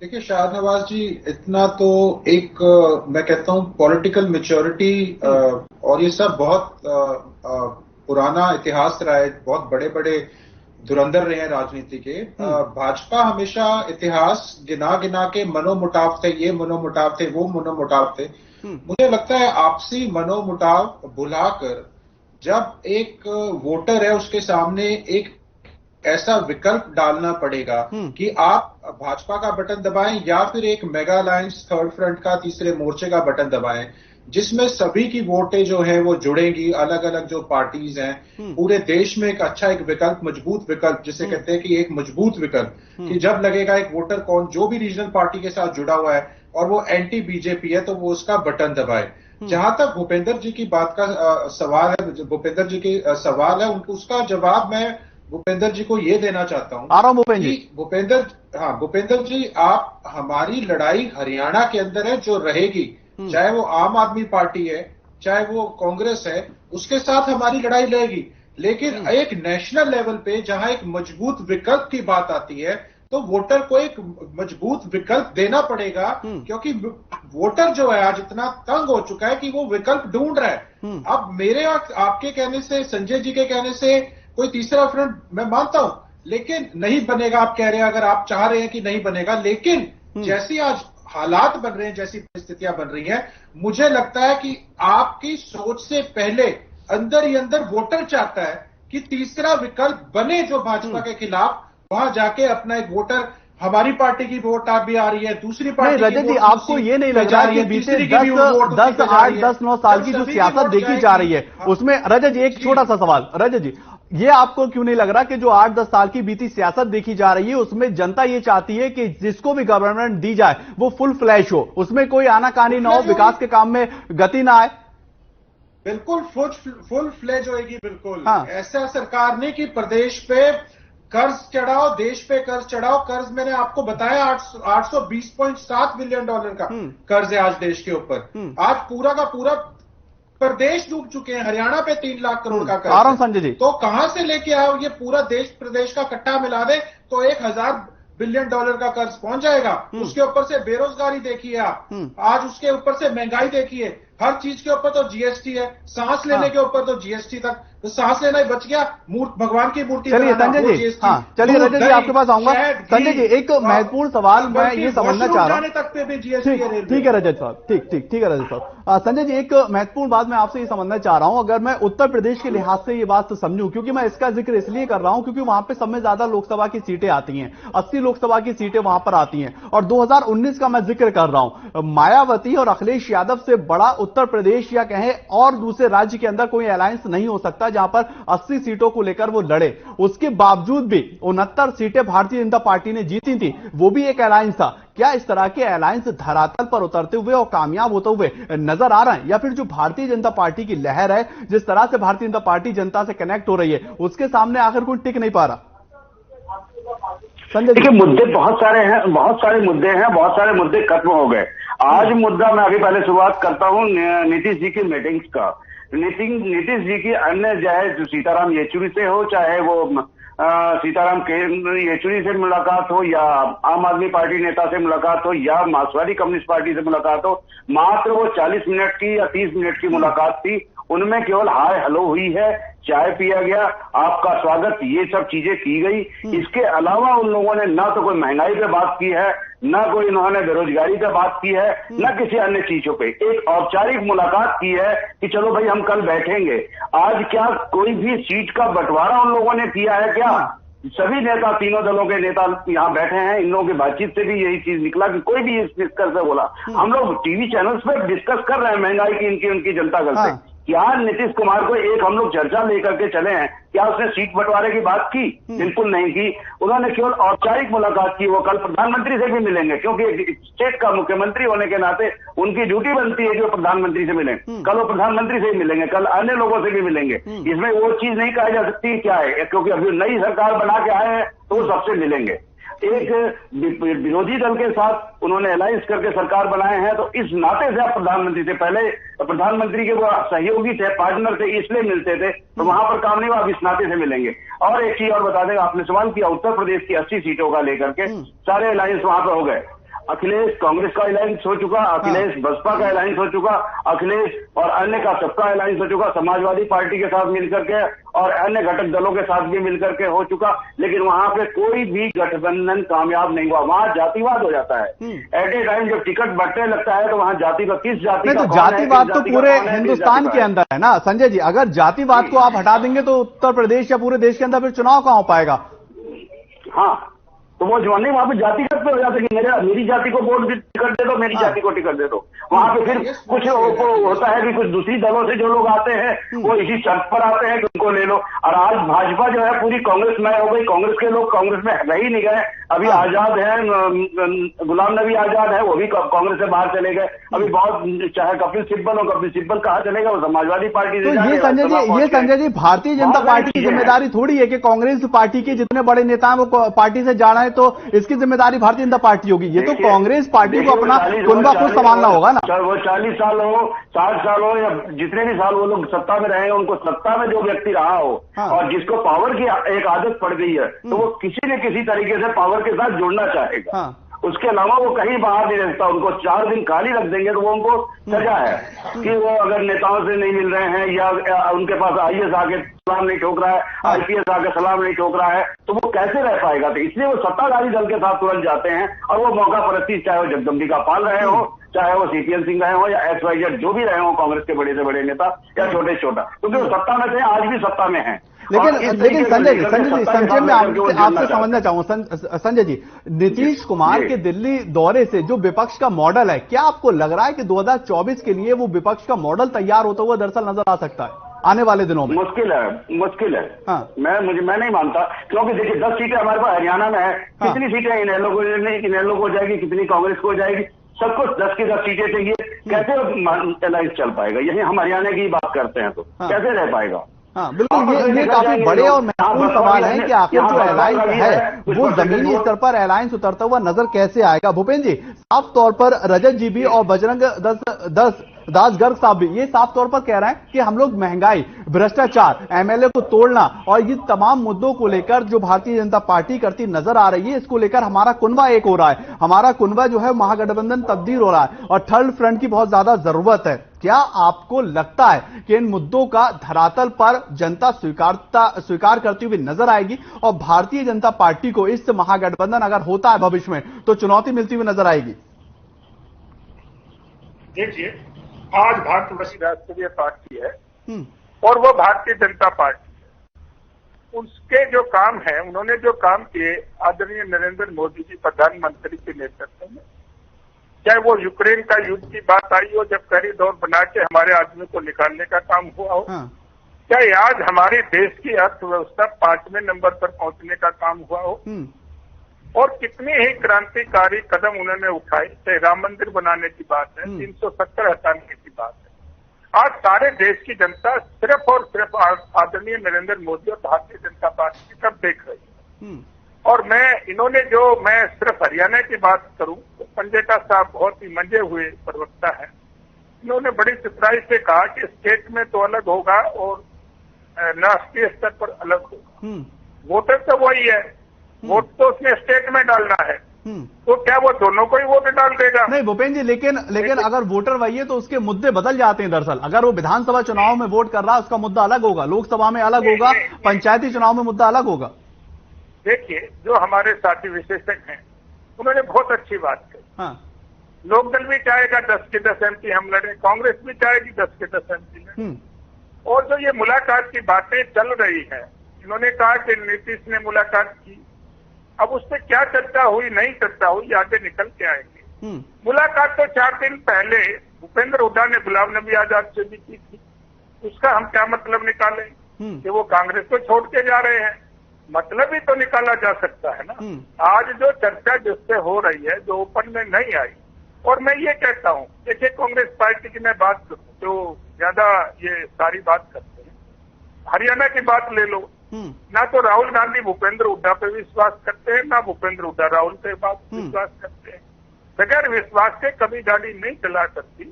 देखिए शाहनवाज जी, इतना तो एक मैं कहता हूं पॉलिटिकल मैच्योरिटी और ये सब बहुत पुराना इतिहास रहा है, बहुत बड़े बड़े धुरंधर रहे हैं राजनीति के। भाजपा हमेशा इतिहास गिना गिना के मनोमुटाव थे, ये मनोमुटाव थे, वो मनोमुटाव थे। मुझे लगता है आपसी मनोमुटाव भुलाकर जब एक वोटर है उसके सामने एक ऐसा विकल्प डालना पड़ेगा कि आप भाजपा का बटन दबाएं या फिर एक मेगा अलायंस थर्ड फ्रंट का तीसरे मोर्चे का बटन दबाएं, जिसमें सभी की वोटें जो है वो जुड़ेंगी, अलग अलग जो पार्टीज हैं, पूरे देश में एक अच्छा एक विकल्प, मजबूत विकल्प जिसे कहते हैं कि एक मजबूत विकल्प, कि जब लगेगा एक वोटर कौन जो भी रीजनल पार्टी के साथ जुड़ा हुआ है और वो एंटी बीजेपी है तो वो उसका बटन दबाए। जहां तक भूपेंद्र जी की बात का सवाल है, भूपेंद्र जी की सवाल है, उनको उसका जवाब मैं भूपेंद्र जी को ये देना चाहता हूं। भूपेंद्र जी, आप हमारी लड़ाई हरियाणा के अंदर है जो रहेगी, चाहे वो आम आदमी पार्टी है, चाहे वो कांग्रेस है, उसके साथ हमारी लड़ाई रहेगी। लेकिन एक नेशनल लेवल पे जहां एक मजबूत विकल्प की बात आती है तो वोटर को एक मजबूत विकल्प देना पड़ेगा, क्योंकि वोटर जो है आज इतना तंग हो चुका है कि वो विकल्प ढूंढ रहा है। अब मेरे और आपके कहने से, संजय जी के कहने से कोई तीसरा फ्रंट मैं मानता हूं, लेकिन नहीं बनेगा। आप कह रहे हैं, अगर आप चाह रहे हैं कि नहीं बनेगा, लेकिन जैसी आज हालात बन रहे हैं, जैसी परिस्थितियां बन रही हैं, मुझे लगता है कि आपकी सोच से पहले अंदर ही अंदर वोटर चाहता है कि तीसरा विकल्प बने जो भाजपा के खिलाफ, वहां जाके अपना एक वोटर, हमारी पार्टी की वोट आप भी आ रही है, दूसरी पार्टी रजत जी आपको ये नहीं लग रहा कि बीते 10-9 साल की जो सियासत देखी जा रही है उसमें, रजत जी एक छोटा सा सवाल, रजत जी ये आपको क्यों नहीं लग रहा कि जो 8-10 साल की बीती सियासत देखी जा रही है उसमें जनता ये चाहती है कि जिसको भी गवर्नमेंट दी जाए वो फुल फ्लैश हो, उसमें कोई आनाकानी ना हो, विकास के काम में गति ना आए? बिल्कुल फुल फ्लैश होएगी, बिल्कुल। ऐसा सरकार ने कि प्रदेश पे कर्ज चढ़ाओ, देश पे कर्ज चढ़ाओ। कर्ज मैंने आपको बताया 820.7 बिलियन डॉलर का कर्ज है आज देश के ऊपर। आज पूरा का पूरा प्रदेश डूब चुके हैं, हरियाणा पे 3 लाख करोड़ का कर्ज। संजय जी तो कहां से लेके आओ ये पूरा देश प्रदेश का इकट्ठा मिला दे तो 1000 बिलियन डॉलर का कर्ज पहुंच जाएगा। उसके ऊपर से बेरोजगारी देखिए आप, आज उसके ऊपर से महंगाई देखिए, हर चीज के ऊपर तो जीएसटी है, सांस लेने के ऊपर तो जीएसटी तक, तो सांस लेना ही बच गया, भगवान की मूर्ति। चलिए संजय जी, चलिए रजत जी आपके पास आऊंगा। संजय जी एक महत्वपूर्ण सवाल मैं ये समझना चाह रहा हूं, तक पे भी जीएसटी है। ठीक है रजत साहब, ठीक है रजत साहब। संजय जी एक महत्वपूर्ण बात मैं आपसे ये समझना चाह रहा हूं, अगर मैं उत्तर प्रदेश के लिहाज से ये बात समझूं, क्योंकि मैं इसका जिक्र इसलिए कर रहा हूं क्योंकि वहां पे सब में ज्यादा लोकसभा की सीटें आती हैं, 80 लोकसभा की सीटें वहां पर आती हैं, और 2019 का मैं जिक्र कर रहा हूं। मायावती और अखिलेश यादव से बड़ा उत्तर प्रदेश या कहें और दूसरे राज्य के अंदर कोई अलायंस नहीं हो सकता जहां पर 80 सीटों को लेकर वो लड़े। उसके बावजूद भी 69 सीटें भारतीय जनता पार्टी ने जीती थी, वो भी एक अलायंस था। क्या इस तरह के अलायंस धरातल पर उतरते हुए और कामयाब होते हुए नजर आ रहे हैं, या फिर जो भारतीय जनता पार्टी की लहर है, जिस तरह से भारतीय जनता पार्टी जनता से कनेक्ट हो रही है, उसके सामने आखिर कोई टिक नहीं पा रहा? संजय देखिए मुद्दे बहुत सारे हैं, बहुत सारे मुद्दे हैं, बहुत सारे मुद्दे खत्म हो गए। आज मुद्दा मैं अभी पहले शुरुआत करता हूं नीतीश जी की मीटिंग्स का। नीतीश जी की अन्य चाहे सीताराम येचुरी से हो, चाहे वो सीताराम येचुरी से मुलाकात हो या आम आदमी पार्टी नेता से मुलाकात हो या मार्क्सवादी कम्युनिस्ट पार्टी से मुलाकात हो, मात्र वो 40 मिनट की या 30 मिनट की मुलाकात थी। उनमें केवल हाय हेलो हुई है, चाय पिया गया, आपका स्वागत, ये सब चीजें की गई। इसके अलावा उन लोगों ने ना तो कोई महंगाई पे बात की है, ना कोई इन्होंने बेरोजगारी पे बात की है, ना किसी अन्य चीजों पे। एक औपचारिक मुलाकात की है कि चलो भाई हम कल बैठेंगे। आज क्या कोई भी सीट का बंटवारा उन लोगों ने किया है क्या? सभी नेता, तीनों दलों के नेता यहाँ बैठे हैं। इन लोगों की बातचीत से भी यही चीज निकला कि कोई भी इस डिस्कस से बोला। हम लोग टीवी चैनल्स पे डिस्कस कर रहे हैं महंगाई की, इनकी उनकी जनता दल से। क्या नीतीश कुमार को एक हम लोग चर्चा लेकर के चले हैं? क्या उसने सीट बंटवारे की बात की? बिल्कुल नहीं की। उन्होंने केवल औपचारिक मुलाकात की। वो कल प्रधानमंत्री से भी मिलेंगे, क्योंकि एक स्टेट का मुख्यमंत्री होने के नाते उनकी ड्यूटी बनती है कि वो प्रधानमंत्री से मिलें। कल वो प्रधानमंत्री से ही मिलेंगे, कल अन्य लोगों से भी मिलेंगे। इसमें वो चीज नहीं कही जा सकती क्या है, क्योंकि अभी नई सरकार बना के आए हैं तो वो सबसे मिलेंगे। एक विरोधी दल के साथ उन्होंने अलायंस करके सरकार बनाए हैं, तो इस नाते से आप प्रधानमंत्री से, पहले प्रधानमंत्री के वो सहयोगी थे, पार्टनर थे, इसलिए मिलते थे, तो वहां पर काम नहीं हुआ, अब इस नाते से मिलेंगे। और एक चीज और बता दें, आपने सवाल किया उत्तर प्रदेश की 80 सीटों का लेकर के, सारे अलायंस वहां पर हो गए। अखिलेश कांग्रेस का अलायंस हो चुका, अखिलेश बसपा का अलायंस हो चुका, अखिलेश और अन्य का सबका अलायंस हो चुका, समाजवादी पार्टी के साथ मिलकर के और अन्य घटक दलों के साथ भी मिलकर के हो चुका। लेकिन वहां पे कोई भी गठबंधन कामयाब नहीं हुआ। वहां जातिवाद हो जाता है। एट ए टाइम जब टिकट बंटने लगता है तो वहां जाति का किस जाति का, तो जातिवाद तो पूरे हिंदुस्तान के अंदर है ना संजय जी। अगर जातिवाद को आप हटा देंगे तो उत्तर प्रदेश या पूरे देश के अंदर फिर चुनाव कहां हो पाएगा? हाँ, तो वो जवानी वहां पे जातिगत पे हो जाता है कि मेरी जाति को वोट टिकट दे दो, मेरी जाति को टिकट दे दो। वहां पे फिर कुछ होता है कि कुछ दूसरी दलों से जो लोग आते हैं वो इसी शर्त पर आते हैं कि उनको ले लो। और आज भाजपा जो है पूरी कांग्रेस में हो गई। कांग्रेस के लोग कांग्रेस में रह ही नहीं गए। अभी आजाद है, गुलाम नबी आजाद है, वो भी कांग्रेस से बाहर चले गए। अभी बहुत, चाहे कपिल सिब्बल हो, कपिल सिब्बल कहाँ चलेगा? वो समाजवादी पार्टी से। तो ये संजय जी भारतीय जनता पार्टी की जिम्मेदारी थोड़ी है कि कांग्रेस पार्टी के जितने बड़े नेता हैं वो पार्टी से जा रहे हैं तो इसकी जिम्मेदारी भारतीय जनता पार्टी होगी। ये तो कांग्रेस पार्टी को अपना कुनबा खुद संभालना होगा ना। वो 40 साल हो, 60 साल हो, या जितने भी साल वो लोग सत्ता में रहे, उनको सत्ता में जो व्यक्ति रहा हो और जिसको पावर की एक आदत पड़ गई है, तो वो किसी न किसी तरीके से पावर के साथ जुड़ना चाहेगा। उसके अलावा वो कहीं बाहर नहीं रहता। उनको 4 दिन खाली रख देंगे तो वो उनको सजा है कि वो अगर नेताओं से नहीं मिल रहे हैं या उनके पास आईएएस आके सलाम नहीं ठोक रहा है, आईपीएस आके सलाम नहीं ठोक रहा है, तो वो कैसे रह पाएगा? तो इसलिए वो सत्ताधारी दल के साथ तुरंत जाते हैं और वो मौका परस्ती, चाहे वो जगदम्बिका पाल रहे हो, चाहे वो सीपीएल सिंह रहे हो या XYZ जो भी रहे हो, कांग्रेस के बड़े से बड़े नेता या छोटे छोटा, क्योंकि वो सत्ता में थे, आज भी सत्ता में है। लेकिन संजय जी संजय में आपसे समझना चाहूंगा संजय जी, नीतीश कुमार के दिल्ली दौरे से जो विपक्ष का मॉडल है, क्या आपको लग रहा है कि 2024 के लिए वो विपक्ष का मॉडल तैयार होता हुआ दरअसल नजर आ सकता है आने वाले दिनों में? मुश्किल है। हाँ। मैं नहीं मानता, क्योंकि देखिए 10 सीटें हमारे पास हरियाणा में है। कितनी सीटें इनेलो को हो जाएगी, कितनी कांग्रेस को हो जाएगी? सबको 10 की 10 सीटें चाहिए। कैसे अलायंस चल पाएगा? यही हम हरियाणा की बात करते हैं तो कैसे रह पाएगा? हाँ बिल्कुल, ये काफी बड़े और महत्वपूर्ण सवाल है कि आखिर जो अलायंस है वो जमीनी स्तर पर अलायंस उतरता हुआ नजर कैसे आएगा। भूपेंद्र जी, साफ तौर पर रजत जी भी और बजरंग दास गर्ग साहब भी ये साफ तौर पर कह रहे हैं कि हम लोग महंगाई, भ्रष्टाचार, एमएलए को तोड़ना और ये तमाम मुद्दों को लेकर जो भारतीय जनता पार्टी करती नजर आ रही है, इसको लेकर हमारा कुनबा एक हो रहा है। हमारा कुनबा जो है महागठबंधन तब्दील हो रहा है और थर्ड फ्रंट की बहुत ज्यादा जरूरत है। क्या आपको लगता है कि इन मुद्दों का धरातल पर जनता स्वीकार करती हुई नजर आएगी और भारतीय जनता पार्टी को इस महागठबंधन अगर होता है भविष्य में तो चुनौती मिलती हुई नजर आएगी? देखिए, आज भारतवर्ष राष्ट्रीय पार्टी है और वो भारतीय जनता पार्टी है। उसके जो काम है, उन्होंने जो काम किए आदरणीय नरेंद्र मोदी जी प्रधानमंत्री के नेतृत्व में, चाहे वो यूक्रेन का युद्ध की बात आई हो, जब कॉरिडोर बना के हमारे आदमी को निकालने का काम हुआ हो, चाहे आज हमारे देश की अर्थव्यवस्था 5वें नंबर पर पहुंचने का काम हुआ हो, और कितने ही क्रांतिकारी कदम उन्होंने उठाए, चाहे राम मंदिर बनाने की बात है, 370 हटाने की बात है। आज सारे देश की जनता सिर्फ और सिर्फ आदरणीय नरेंद्र मोदी और भारतीय जनता पार्टी की तरफ देख रही है। और मैं सिर्फ हरियाणा की बात करूं तो पंजेटा साहब बहुत ही मंजे हुए प्रवक्ता है। इन्होंने बड़ी चित्राई से कहा कि स्टेट में तो अलग होगा और राष्ट्रीय स्तर पर अलग होगा। वोटर तो वही है, वोट तो उसने स्टेट में डालना है, तो क्या वो दोनों को ही वोट डाल देगा? नहीं भूपेंद्र जी, लेकिन अगर वोटर वही है तो उसके मुद्दे बदल जाते हैं। दरअसल अगर वो विधानसभा चुनाव में वोट कर रहा है उसका मुद्दा अलग होगा, लोकसभा में अलग होगा, पंचायती चुनाव में मुद्दा अलग होगा। देखिए, जो हमारे साथी विशेषज्ञ हैं उन्होंने बहुत अच्छी बात कही। हाँ। लोकदल भी चाहेगा 10 के 10 एमपी हम लड़े, कांग्रेस भी चाहेगी 10 के 10 एमपी लड़े। और जो ये मुलाकात की बातें चल रही है, इन्होंने कहा कि नीतीश ने मुलाकात की, अब उस पर क्या चर्चा हुई नहीं चर्चा हुई आगे निकल के आएंगे। मुलाकात तो 4 दिन पहले भूपेंद्र हुड्डा ने गुलाम नबी आजाद से भी की थी, उसका हम क्या मतलब निकालें कि वो कांग्रेस को छोड़ के जा रहे हैं? मतलब ही तो निकाला जा सकता है ना। आज जो चर्चा जिससे हो रही है, जो ओपन में नहीं आई, और मैं ये कहता हूँ, देखिए कांग्रेस पार्टी की मैं बात करूँ जो ज्यादा ये सारी बात करते हैं, हरियाणा की बात ले लो, ना तो राहुल गांधी भूपेंद्र हुड्डा पे विश्वास करते हैं, ना भूपेंद्र हुड्डा राहुल पे विश्वास करते हैं। बगैर विश्वास के कभी गाड़ी नहीं चला सकती,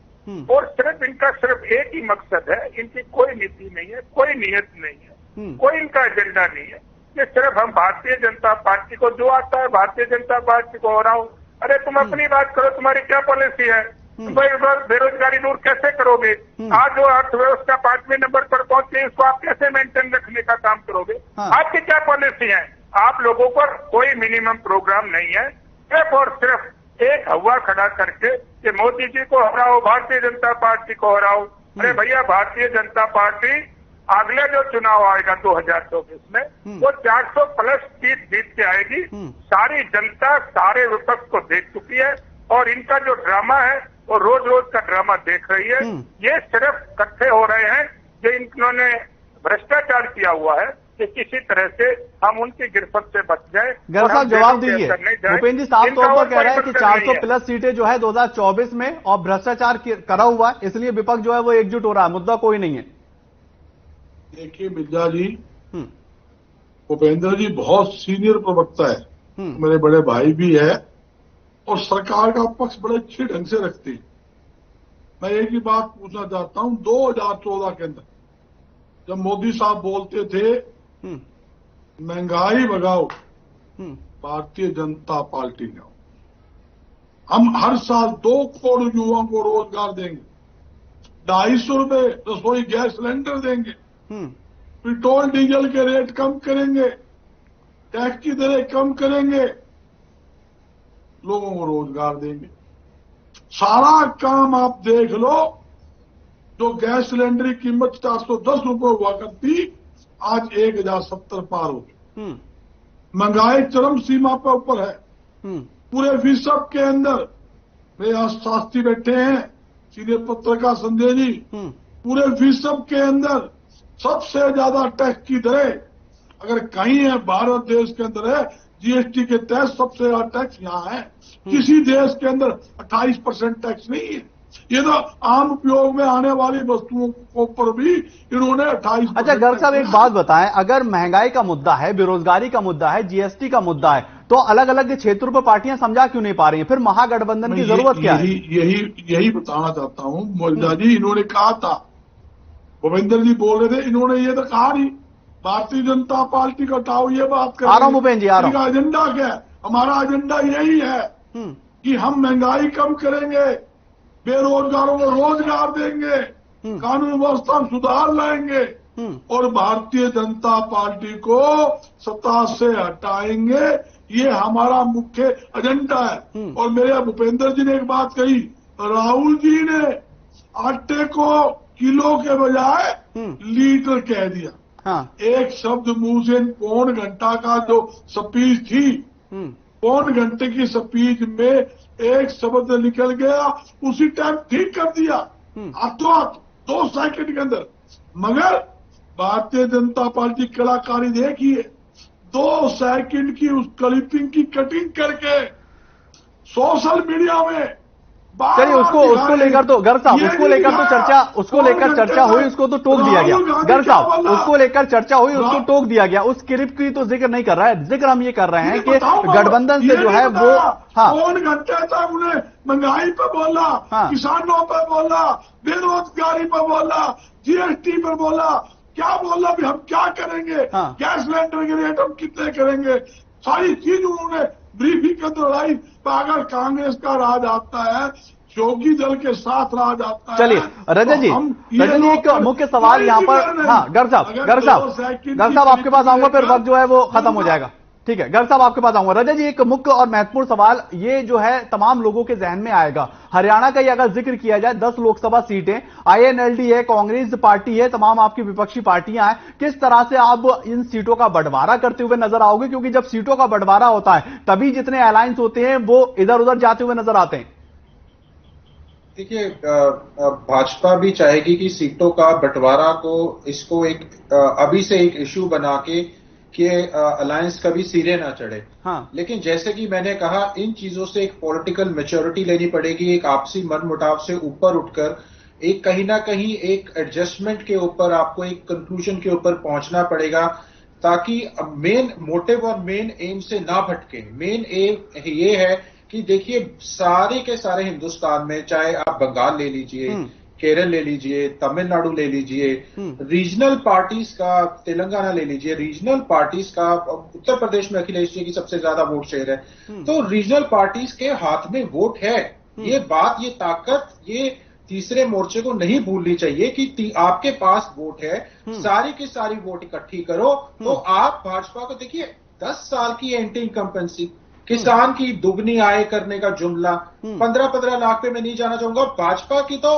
और सिर्फ इनका सिर्फ एक ही मकसद है, इनकी कोई नीति नहीं है, कोई नीयत नहीं है, कोई इनका एजेंडा नहीं है, कि सिर्फ हम भारतीय जनता पार्टी को जो आता है भारतीय जनता पार्टी को हराओ। अरे तुम अपनी बात करो, तुम्हारी क्या पॉलिसी है? तुम बेरोजगारी दूर कैसे करोगे? आज जो अर्थव्यवस्था 5वें नंबर पर पहुंची है, उसको आप कैसे मेंटेन रखने का काम करोगे? आपकी क्या पॉलिसी है? आप लोगों पर कोई मिनिमम प्रोग्राम नहीं है, सिर्फ और सिर्फ एक हवा खड़ा करके कि मोदी जी को हराओ, भारतीय जनता पार्टी को हराओ। अरे भैया, भारतीय जनता पार्टी अगला जो चुनाव आएगा 2024 में, वो 400 प्लस सीट जीत के आएगी। सारी जनता सारे विपक्ष को देख चुकी है, और इनका जो ड्रामा है वो रोज रोज का ड्रामा देख रही है। ये सिर्फ इकट्ठे हो रहे हैं जो इन्होंने भ्रष्टाचार किया हुआ है कि किसी तरह से हम उनकी गिरफ्त से बच जाए। गर्ग साहब जवाब दीजिए, भूपेंद्र जी साफ तौर पर कह रहे हैं कि 400 प्लस सीटें जो है 2024 में, और भ्रष्टाचार करा हुआ है, इसलिए विपक्ष जो है वो एकजुट हो रहा है, मुद्दा कोई नहीं है। देखिए मिर्जा जी, भूपेंद्र जी बहुत सीनियर प्रवक्ता है, मेरे बड़े भाई भी है, और सरकार का पक्ष बड़े अच्छे ढंग से रखते हैं। मैं एक ही बात पूछना चाहता हूं, 2014 के अंदर जब मोदी साहब बोलते थे महंगाई भगाओ, भारतीय जनता पार्टी ने, हम हर साल 2 करोड़ युवाओं को रोजगार देंगे, 250 रुपए रसोई गैस सिलेंडर देंगे, पेट्रोल डीजल के रेट कम करेंगे, टैक्स की दरें कम करेंगे, लोगों को रोजगार देंगे। सारा काम आप देख लो, जो गैस सिलेंडर की कीमत 410 रुपए हुआ करती, आज 1070 पार हो गई। महंगाई चरम सीमा पर ऊपर है। पूरे विश्व के अंदर, मेरे यहाँ शास्त्री बैठे हैं, सीनियर पत्रकार संजय जी, पूरे विश्व के अंदर सबसे ज्यादा टैक्स की दरें अगर कहीं है, भारत देश के अंदर है। जीएसटी के तहत सबसे ज्यादा टैक्स यहाँ है, किसी देश के अंदर 28% टैक्स नहीं है। ये तो आम उपयोग में आने वाली वस्तुओं को पर भी इन्होंने 28%। अच्छा गर्ग साहब एक बात बताएं, अगर महंगाई का मुद्दा है, बेरोजगारी का मुद्दा है, जीएसटी का मुद्दा है, तो अलग अलग क्षेत्रों पर पार्टियां समझा क्यों नहीं पा रही हैं? फिर महागठबंधन की जरूरत क्या है? यही बताना चाहता हूं मोदी जी। इन्होंने कहा था, भूपेंद्र जी बोल रहे थे, इन्होंने ये तो कहा नहीं भारतीय जनता पार्टी का हटाओ, ये बात कर आ रहा हूं भूपेंद्र जी, आ रहा हूं। एजेंडा क्या है? हमारा एजेंडा यही है कि हम महंगाई कम करेंगे, बेरोजगारों को रोजगार देंगे, कानून व्यवस्था में सुधार लाएंगे, और भारतीय जनता पार्टी को सत्ता से हटाएंगे। ये हमारा मुख्य एजेंडा है। और मेरे भूपेंद्र जी ने एक बात कही, राहुल जी ने आटे को किलो के बजाय लीटर कह दिया। हाँ। एक शब्द मुंह से, पौन घंटा का जो स्पीच थी, पौन घंटे की स्पीच में एक शब्द निकल गया, उसी टाइम ठीक कर दिया, हाथों हाथ 2 सेकंड के अंदर। मगर भारतीय जनता पार्टी कलाकारी देखिए, 2 सेकंड की उस क्लिपिंग की कटिंग करके सोशल मीडिया में, चलिए उसको लेकर तो गर्ग साहब, उसको लेकर चर्चा हुई, उसको तो टोक दिया गया। गर्ग साहब उसको लेकर चर्चा हुई, उसको टोक दिया गया। उस क्लिप की तो जिक्र नहीं कर रहा है, जिक्र हम ये कर रहे हैं कि गठबंधन से जो है वो, हाँ, 2 घंटे तक उन्हें महंगाई पर बोला, किसानों पर बोला, बेरोजगारी पर बोला, जीएसटी पर बोला, क्या बोला भी हम क्या करेंगे, गैस सिलेंडर के रेट हम कितने करेंगे, सारी चीज उन्होंने ब्रीफिंग के अंदर लाई। अगर कांग्रेस का राज आता है, योगी दल के साथ राज आता है। चलिए रजत जी, एक मुख्य सवाल यहाँ पर, हाँ गर्ग साहब आपके पास आऊंगा, फिर वक्त जो है वो खत्म हो जाएगा। ठीक है गर्ग साहब आपके पास आऊंगा। रजत जी, एक मुख्य और महत्वपूर्ण सवाल ये जो है तमाम लोगों के जहन में आएगा, हरियाणा का ही अगर जिक्र किया जाए 10 लोकसभा सीटें, INLD है, कांग्रेस पार्टी है, तमाम आपकी विपक्षी पार्टियां हैं, किस तरह से आप इन सीटों का बंटवारा करते हुए नजर आओगे? क्योंकि जब सीटों का बंटवारा होता है तभी जितने अलायंस होते हैं वो इधर उधर जाते हुए नजर आते हैं। देखिए, भाजपा भी चाहेगी कि सीटों का बंटवारा को इसको एक अभी से एक इश्यू बना के कि अलायंस कभी सिरे ना चढ़े। हाँ। लेकिन जैसे कि मैंने कहा, इन चीजों से एक पॉलिटिकल मैच्योरिटी लेनी पड़ेगी, एक आपसी मनमुटाव से ऊपर उठकर एक कहीं ना कहीं एक एडजस्टमेंट के ऊपर आपको एक कंक्लूजन के ऊपर पहुंचना पड़ेगा, ताकि मेन मोटिव और मेन एम से ना भटके। मेन एम ये है कि देखिए, सारे के सारे हिंदुस्तान में, चाहे आप बंगाल ले लीजिए, केरल ले लीजिए, तमिलनाडु ले लीजिए, रीजनल पार्टीज का, तेलंगाना ले लीजिए, रीजनल पार्टीज का, उत्तर प्रदेश में अखिलेश जी की सबसे ज्यादा वोट शेयर है, तो रीजनल पार्टीज के हाथ में वोट है। ये बात, ये ताकत, ये तीसरे मोर्चे को नहीं भूलनी चाहिए कि आपके पास वोट है, सारी की सारी वोट इकट्ठी करो। तो आप भाजपा को देखिए, 10 साल की एंटी इनकम्पेंसी, किसान की दुगनी आय करने का जुमला, 15-15 लाख पे मैं नहीं जाना चाहूंगा। भाजपा की तो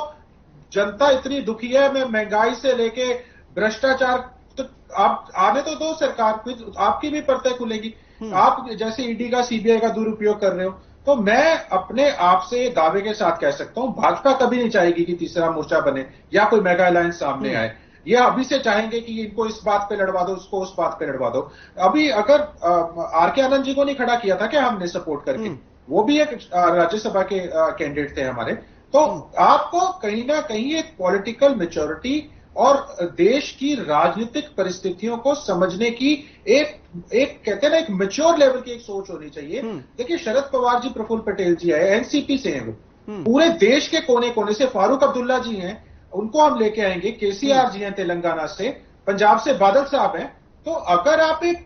जनता इतनी दुखी है, मैं महंगाई से लेके भ्रष्टाचार, तो आप आने तो दो सरकार, आपकी भी परतें खुलेगी। आप जैसे ईडी का, सीबीआई का दुरुपयोग कर रहे हो, तो मैं अपने आप से दावे के साथ कह सकता हूं, भाजपा कभी नहीं चाहेगी कि तीसरा मोर्चा बने या कोई मेगा अलायंस सामने आए। ये अभी से चाहेंगे कि इनको इस बात पे लड़वा दो, उसको उस बात पे लड़वा दो। अभी अगर आर.के. आनंद जी को नहीं खड़ा किया था क्या हमने सपोर्ट करके? वो भी एक राज्यसभा के कैंडिडेट थे हमारे। तो आपको कहीं ना कहीं एक पॉलिटिकल मैच्योरिटी और देश की राजनीतिक परिस्थितियों को समझने की एक कहते हैं ना, एक मैच्योर लेवल की एक सोच होनी चाहिए। देखिए, शरद पवार जी, प्रफुल्ल पटेल जी है, एनसीपी से हैं वो, पूरे देश के कोने कोने से, फारूक अब्दुल्ला जी हैं, उनको हम लेके आएंगे, केसीआर जी हैं तेलंगाना से, पंजाब से बादल साहब हैं। तो अगर आप एक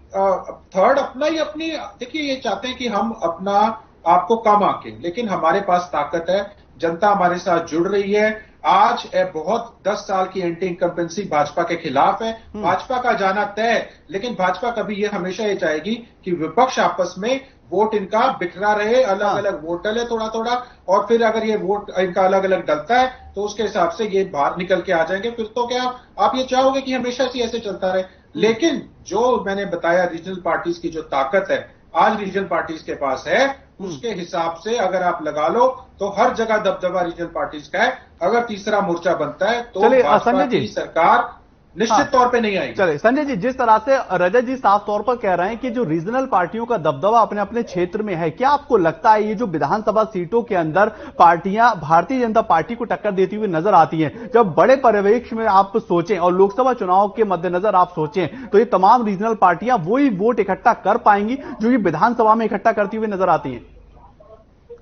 थर्ड अपना ही अपनी, देखिए ये चाहते हैं कि हम अपना आपको कम आके, लेकिन हमारे पास ताकत है, जनता हमारे साथ जुड़ रही है। आज बहुत 10 साल की एंटी इनकम्पेंसी भाजपा के खिलाफ है, भाजपा का जाना तय। लेकिन भाजपा कभी ये हमेशा ये चाहेगी कि विपक्ष आपस में वोट इनका बिखरा रहे, अलग अलग वोट डले थोड़ा थोड़ा, और फिर अगर ये वोट इनका अलग अलग डलता है तो उसके हिसाब से ये बाहर निकल के आ जाएंगे। फिर तो क्या आप ये चाहोगे कि हमेशा से ऐसे चलता रहे? लेकिन जो मैंने बताया, रीजनल पार्टीज की जो ताकत है आज रीजनल पार्टीज के पास है, उसके हिसाब से अगर आप लगा लो तो हर जगह दबदबा रीजनल पार्टीज का है। अगर तीसरा मोर्चा बनता है तो भाजपा की सरकार निश्चित तौर पे नहीं आएगी। चलिए संजय जी, जिस तरह से रजत जी साफ तौर पर कह रहे हैं कि जो रीजनल पार्टियों का दबदबा अपने अपने क्षेत्र में है, क्या आपको लगता है ये जो विधानसभा सीटों के अंदर पार्टियां भारतीय जनता पार्टी को टक्कर देती हुई नजर आती हैं, जब बड़े परिवेश में आप सोचें और लोकसभा चुनाव के मद्देनजर आप सोचें, तो ये तमाम रीजनल पार्टियां वही वोट इकट्ठा कर पाएंगी जो ये विधानसभा में इकट्ठा करती हुई नजर आती है?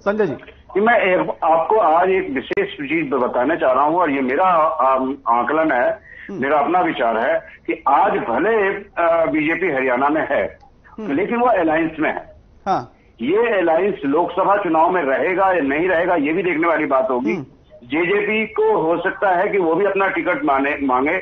संजय जी, मैं आपको आज एक विशेष चीज बताना चाह रहा हूं, और ये मेरा आकलन है, मेरा अपना विचार है कि आज भले बीजेपी हरियाणा में है, लेकिन वो अलायंस में है। हाँ। ये अलायंस लोकसभा चुनाव में रहेगा या नहीं रहेगा, ये भी देखने वाली बात होगी। जेजेपी को हो सकता है कि वो भी अपना टिकट मांगे,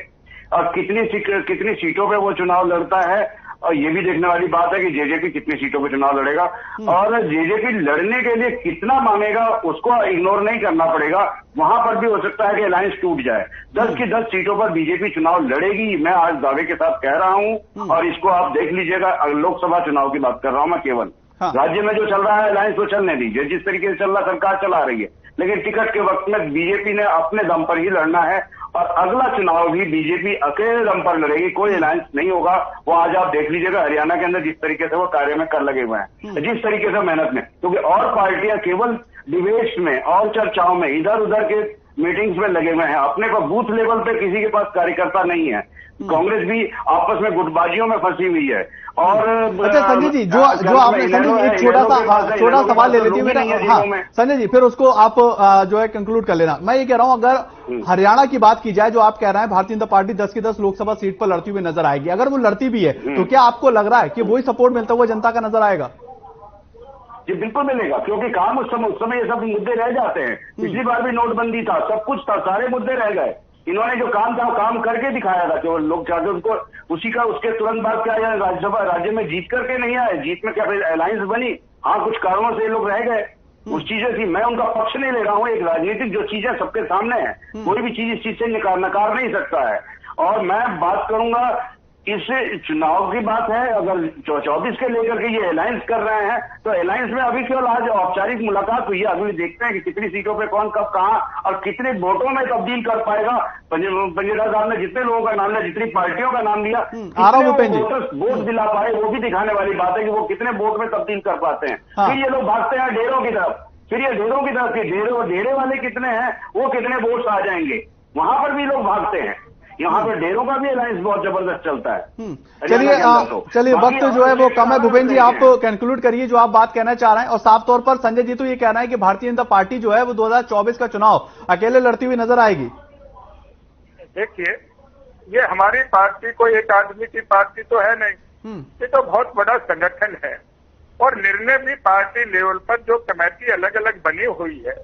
और कितनी सीटों पे वो चुनाव लड़ता है, और ये भी देखने वाली बात है कि जेजेपी कितनी सीटों पे चुनाव लड़ेगा, और जेजेपी लड़ने के लिए कितना मांगेगा उसको इग्नोर नहीं करना पड़ेगा। वहां पर भी हो सकता है कि अलायंस टूट जाए। 10 की 10 सीटों पर बीजेपी चुनाव लड़ेगी, मैं आज दावे के साथ कह रहा हूं, और इसको आप देख लीजिएगा। लोकसभा चुनाव की बात कर रहा हूं मैं केवल। हाँ। राज्य में जो चल रहा है अलायंस वो चलने दीजिए, जिस तरीके से चल रहा सरकार चला रही है, लेकिन टिकट के वक्त में बीजेपी ने अपने दम पर ही लड़ना है, और अगला चुनाव भी बीजेपी अकेले दम पर लड़ेगी, कोई अलायंस नहीं होगा। वो आज आप देख लीजिएगा हरियाणा के अंदर जिस तरीके से वो कार्य में कर लगे हुए हैं, जिस तरीके से मेहनत में, क्योंकि और पार्टियां केवल डिबेट्स में और चर्चाओं में इधर उधर के मीटिंग्स में लगे हुए हैं। अपने को बूथ लेवल पे किसी के पास कार्यकर्ता नहीं है। कांग्रेस भी आपस में गुटबाजियों में फंसी हुई है। और अच्छा संजय जी, जो आपने संजय जी एक छोटा सवाल ले लेती है मेरा। हाँ संजय जी, फिर उसको आप जो है कंक्लूड कर लेना। मैं ये कह रहा हूं, अगर हरियाणा की बात की जाए, जो आप कह रहे हैं भारतीय जनता पार्टी 10 की 10 लोकसभा सीट पर लड़ती हुई नजर आएगी, अगर वो लड़ती भी है तो क्या आपको लग रहा है कि वही सपोर्ट मिलता हुआ जनता का नजर आएगा? जी बिल्कुल मिलेगा, क्योंकि काम उस समय ये सब मुद्दे रह जाते हैं। पिछली बार भी नोटबंदी था, सब कुछ था, सारे मुद्दे रह गए। इन्होंने जो काम था वो काम करके दिखाया था। केवल लोग चाहते उनको उसके तुरंत बाद क्या आया, राज्यसभा राज्य में जीत करके नहीं आए। जीत में क्या अलायंस बनी? हाँ, कुछ कारणों से लोग रह गए। उस चीजें थी। मैं उनका पक्ष नहीं ले रहा हूँ। एक राजनीतिक जो चीजें सबके सामने है, कोई भी चीज इस चीज से नकार नहीं सकता है। और मैं बात करूंगा, इस चुनाव की बात है, अगर 24 के लेकर के ये अलायंस कर रहे हैं, तो अलायंस में अभी केवल आज औपचारिक मुलाकात हुई है। अगली देखते हैं कि कितनी सीटों पे कौन कब कहां और कितने वोटों में तब्दील कर पाएगा। पंजेदा साहब ने जितने लोगों का नाम लिया, जितनी पार्टियों का नाम लिया, वोट दिला पाए, वो भी दिखाने वाली बात है कि वो कितने वोट में तब्दील कर पाते हैं। फिर ये लोग भागते हैं डेरों की तरफ। फिर ये डेरों की तरफ की डेरे वाले कितने हैं, वो कितने वोट्स आ जाएंगे, वहां पर भी लोग भागते हैं। यहाँ पे डेरों का भी अलायंस बहुत जबरदस्त चलता है। चलिए वक्त जो है वो कम है। भूपेंद्र जी, आप कंक्लूड करिए जो आप बात कहना चाह रहे हैं। और साफ तौर पर संजय जी तो ये कहना है कि भारतीय जनता पार्टी जो है वो 2024 का चुनाव अकेले लड़ती हुई नजर आएगी। देखिए, ये हमारी पार्टी कोई एक आदमी की पार्टी तो है नहीं, ये तो बहुत बड़ा संगठन है। और निर्णय भी पार्टी लेवल पर जो कमेटी अलग अलग बनी हुई है,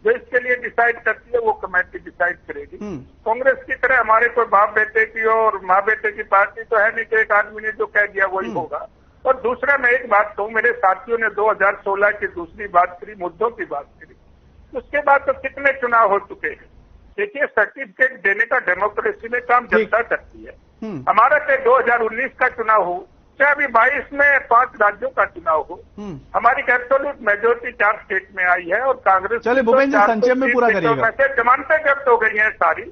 जो इसके लिए डिसाइड करती है, वो कमेटी डिसाइड करेगी। कांग्रेस की तरह हमारे कोई बाप बेटे की और माँ बेटे की पार्टी तो है नहीं कि एक आदमी ने जो कह दिया वही होगा। और दूसरा, मैं एक बात कहूँ, मेरे साथियों ने 2016 की दूसरी बात करी, मुद्दों की बात करी। उसके बाद तो कितने चुनाव हो चुके हैं। देखिए, सर्टिफिकेट देने का डेमोक्रेसी में काम जनता करती है। हमारा चाहे 2019 का चुनाव हो, चाहे अभी 22 में 5 राज्यों का चुनाव हो, हमारी एब्सोल्यूट मेजोरिटी 4 स्टेट में आई है। और कांग्रेस, चलिए भूपेंद्र जी संक्षेप में पूरा करिएगा। जमानतें जब्त हो गई हैं सारी।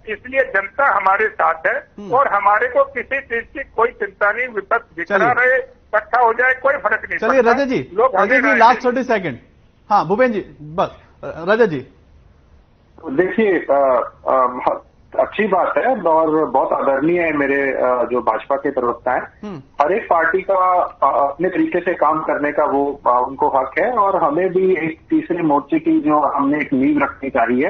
इसलिए जनता हमारे साथ है और हमारे को किसी चीज की कोई चिंता नहीं। विपक्ष बिखरा रहे, इकट्ठा हो जाए, कोई फर्क नहीं। चलिए रजत जी लास्ट 30 सेकंड। हाँ भूपेंद्र जी, बस रजत जी। देखिए, अच्छी बात है और बहुत आदरणीय है मेरे जो भाजपा के प्रवक्ता हैं। हर एक पार्टी का अपने तरीके से काम करने का वो उनको हक है। और हमें भी एक तीसरे मोर्चे की जो हमने एक नींव रखनी चाहिए,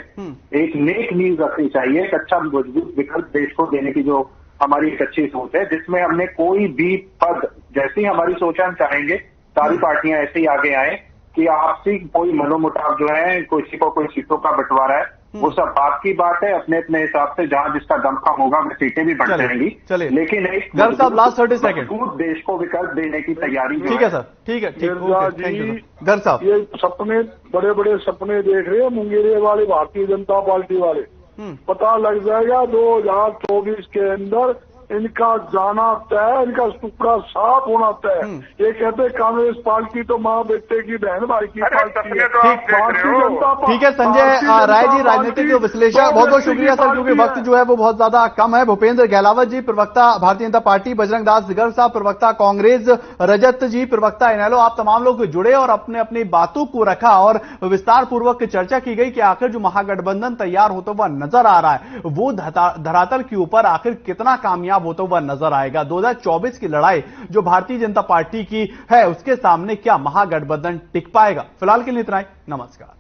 एक नेक नींव रखनी चाहिए, एक अच्छा मजबूत विकल्प देश को देने की जो हमारी एक अच्छी सोच है, जिसमें हमने कोई भी पद, जैसी हमारी सोच हम चाहेंगे सारी पार्टियां ऐसे ही आगे आए कि आपसी कोई मनोमुटाव जो है, किसी को कोई सीटों का बंटवारा है, वो सब बात की बात है। अपने अपने हिसाब से जहां जिसका दम कम होगा वो सीटें भी बढ़ जाएंगी। लेकिन एक गर्ग साहब लास्ट 30 सेकंड, देश को विकल्प देने की तैयारी। ठीक है सर, ठीक है, गर्ग साहब। ये सपने, बड़े बड़े सपने देख रहे हैं मुंगेरी वाले, भारतीय जनता पार्टी वाले। पता लग जाएगा 2024 के अंदर इनका जाना तय, इनका टुकड़ा साफ होना तय। ये कहते कांग्रेस पार्टी तो माँ बेटे की, बहन भाई की पार्टी है। ठीक है संजय राय जी, राजनीतिक जो विश्लेषक, बहुत बहुत शुक्रिया सर, क्योंकि वक्त जो है वो बहुत ज्यादा कम है। भूपेंद्र गहलावत जी प्रवक्ता भारतीय जनता पार्टी, बजरंग दास गर्ग साहब प्रवक्ता कांग्रेस, रजत जी प्रवक्ता इनेलो, आप तमाम लोग जुड़े और अपने अपनी बातों को रखा और विस्तार पूर्वक चर्चा की गई कि आखिर जो महागठबंधन तैयार होता हुआ नजर आ रहा है वो धरातल के ऊपर आखिर कितना कामयाब होता हुआ नजर आएगा। 2024 की लड़ाई जो भारतीय जनता पार्टी की है, उसके सामने क्या महागठबंधन टिक पाएगा? फिलहाल के लिए इतना ही, नमस्कार।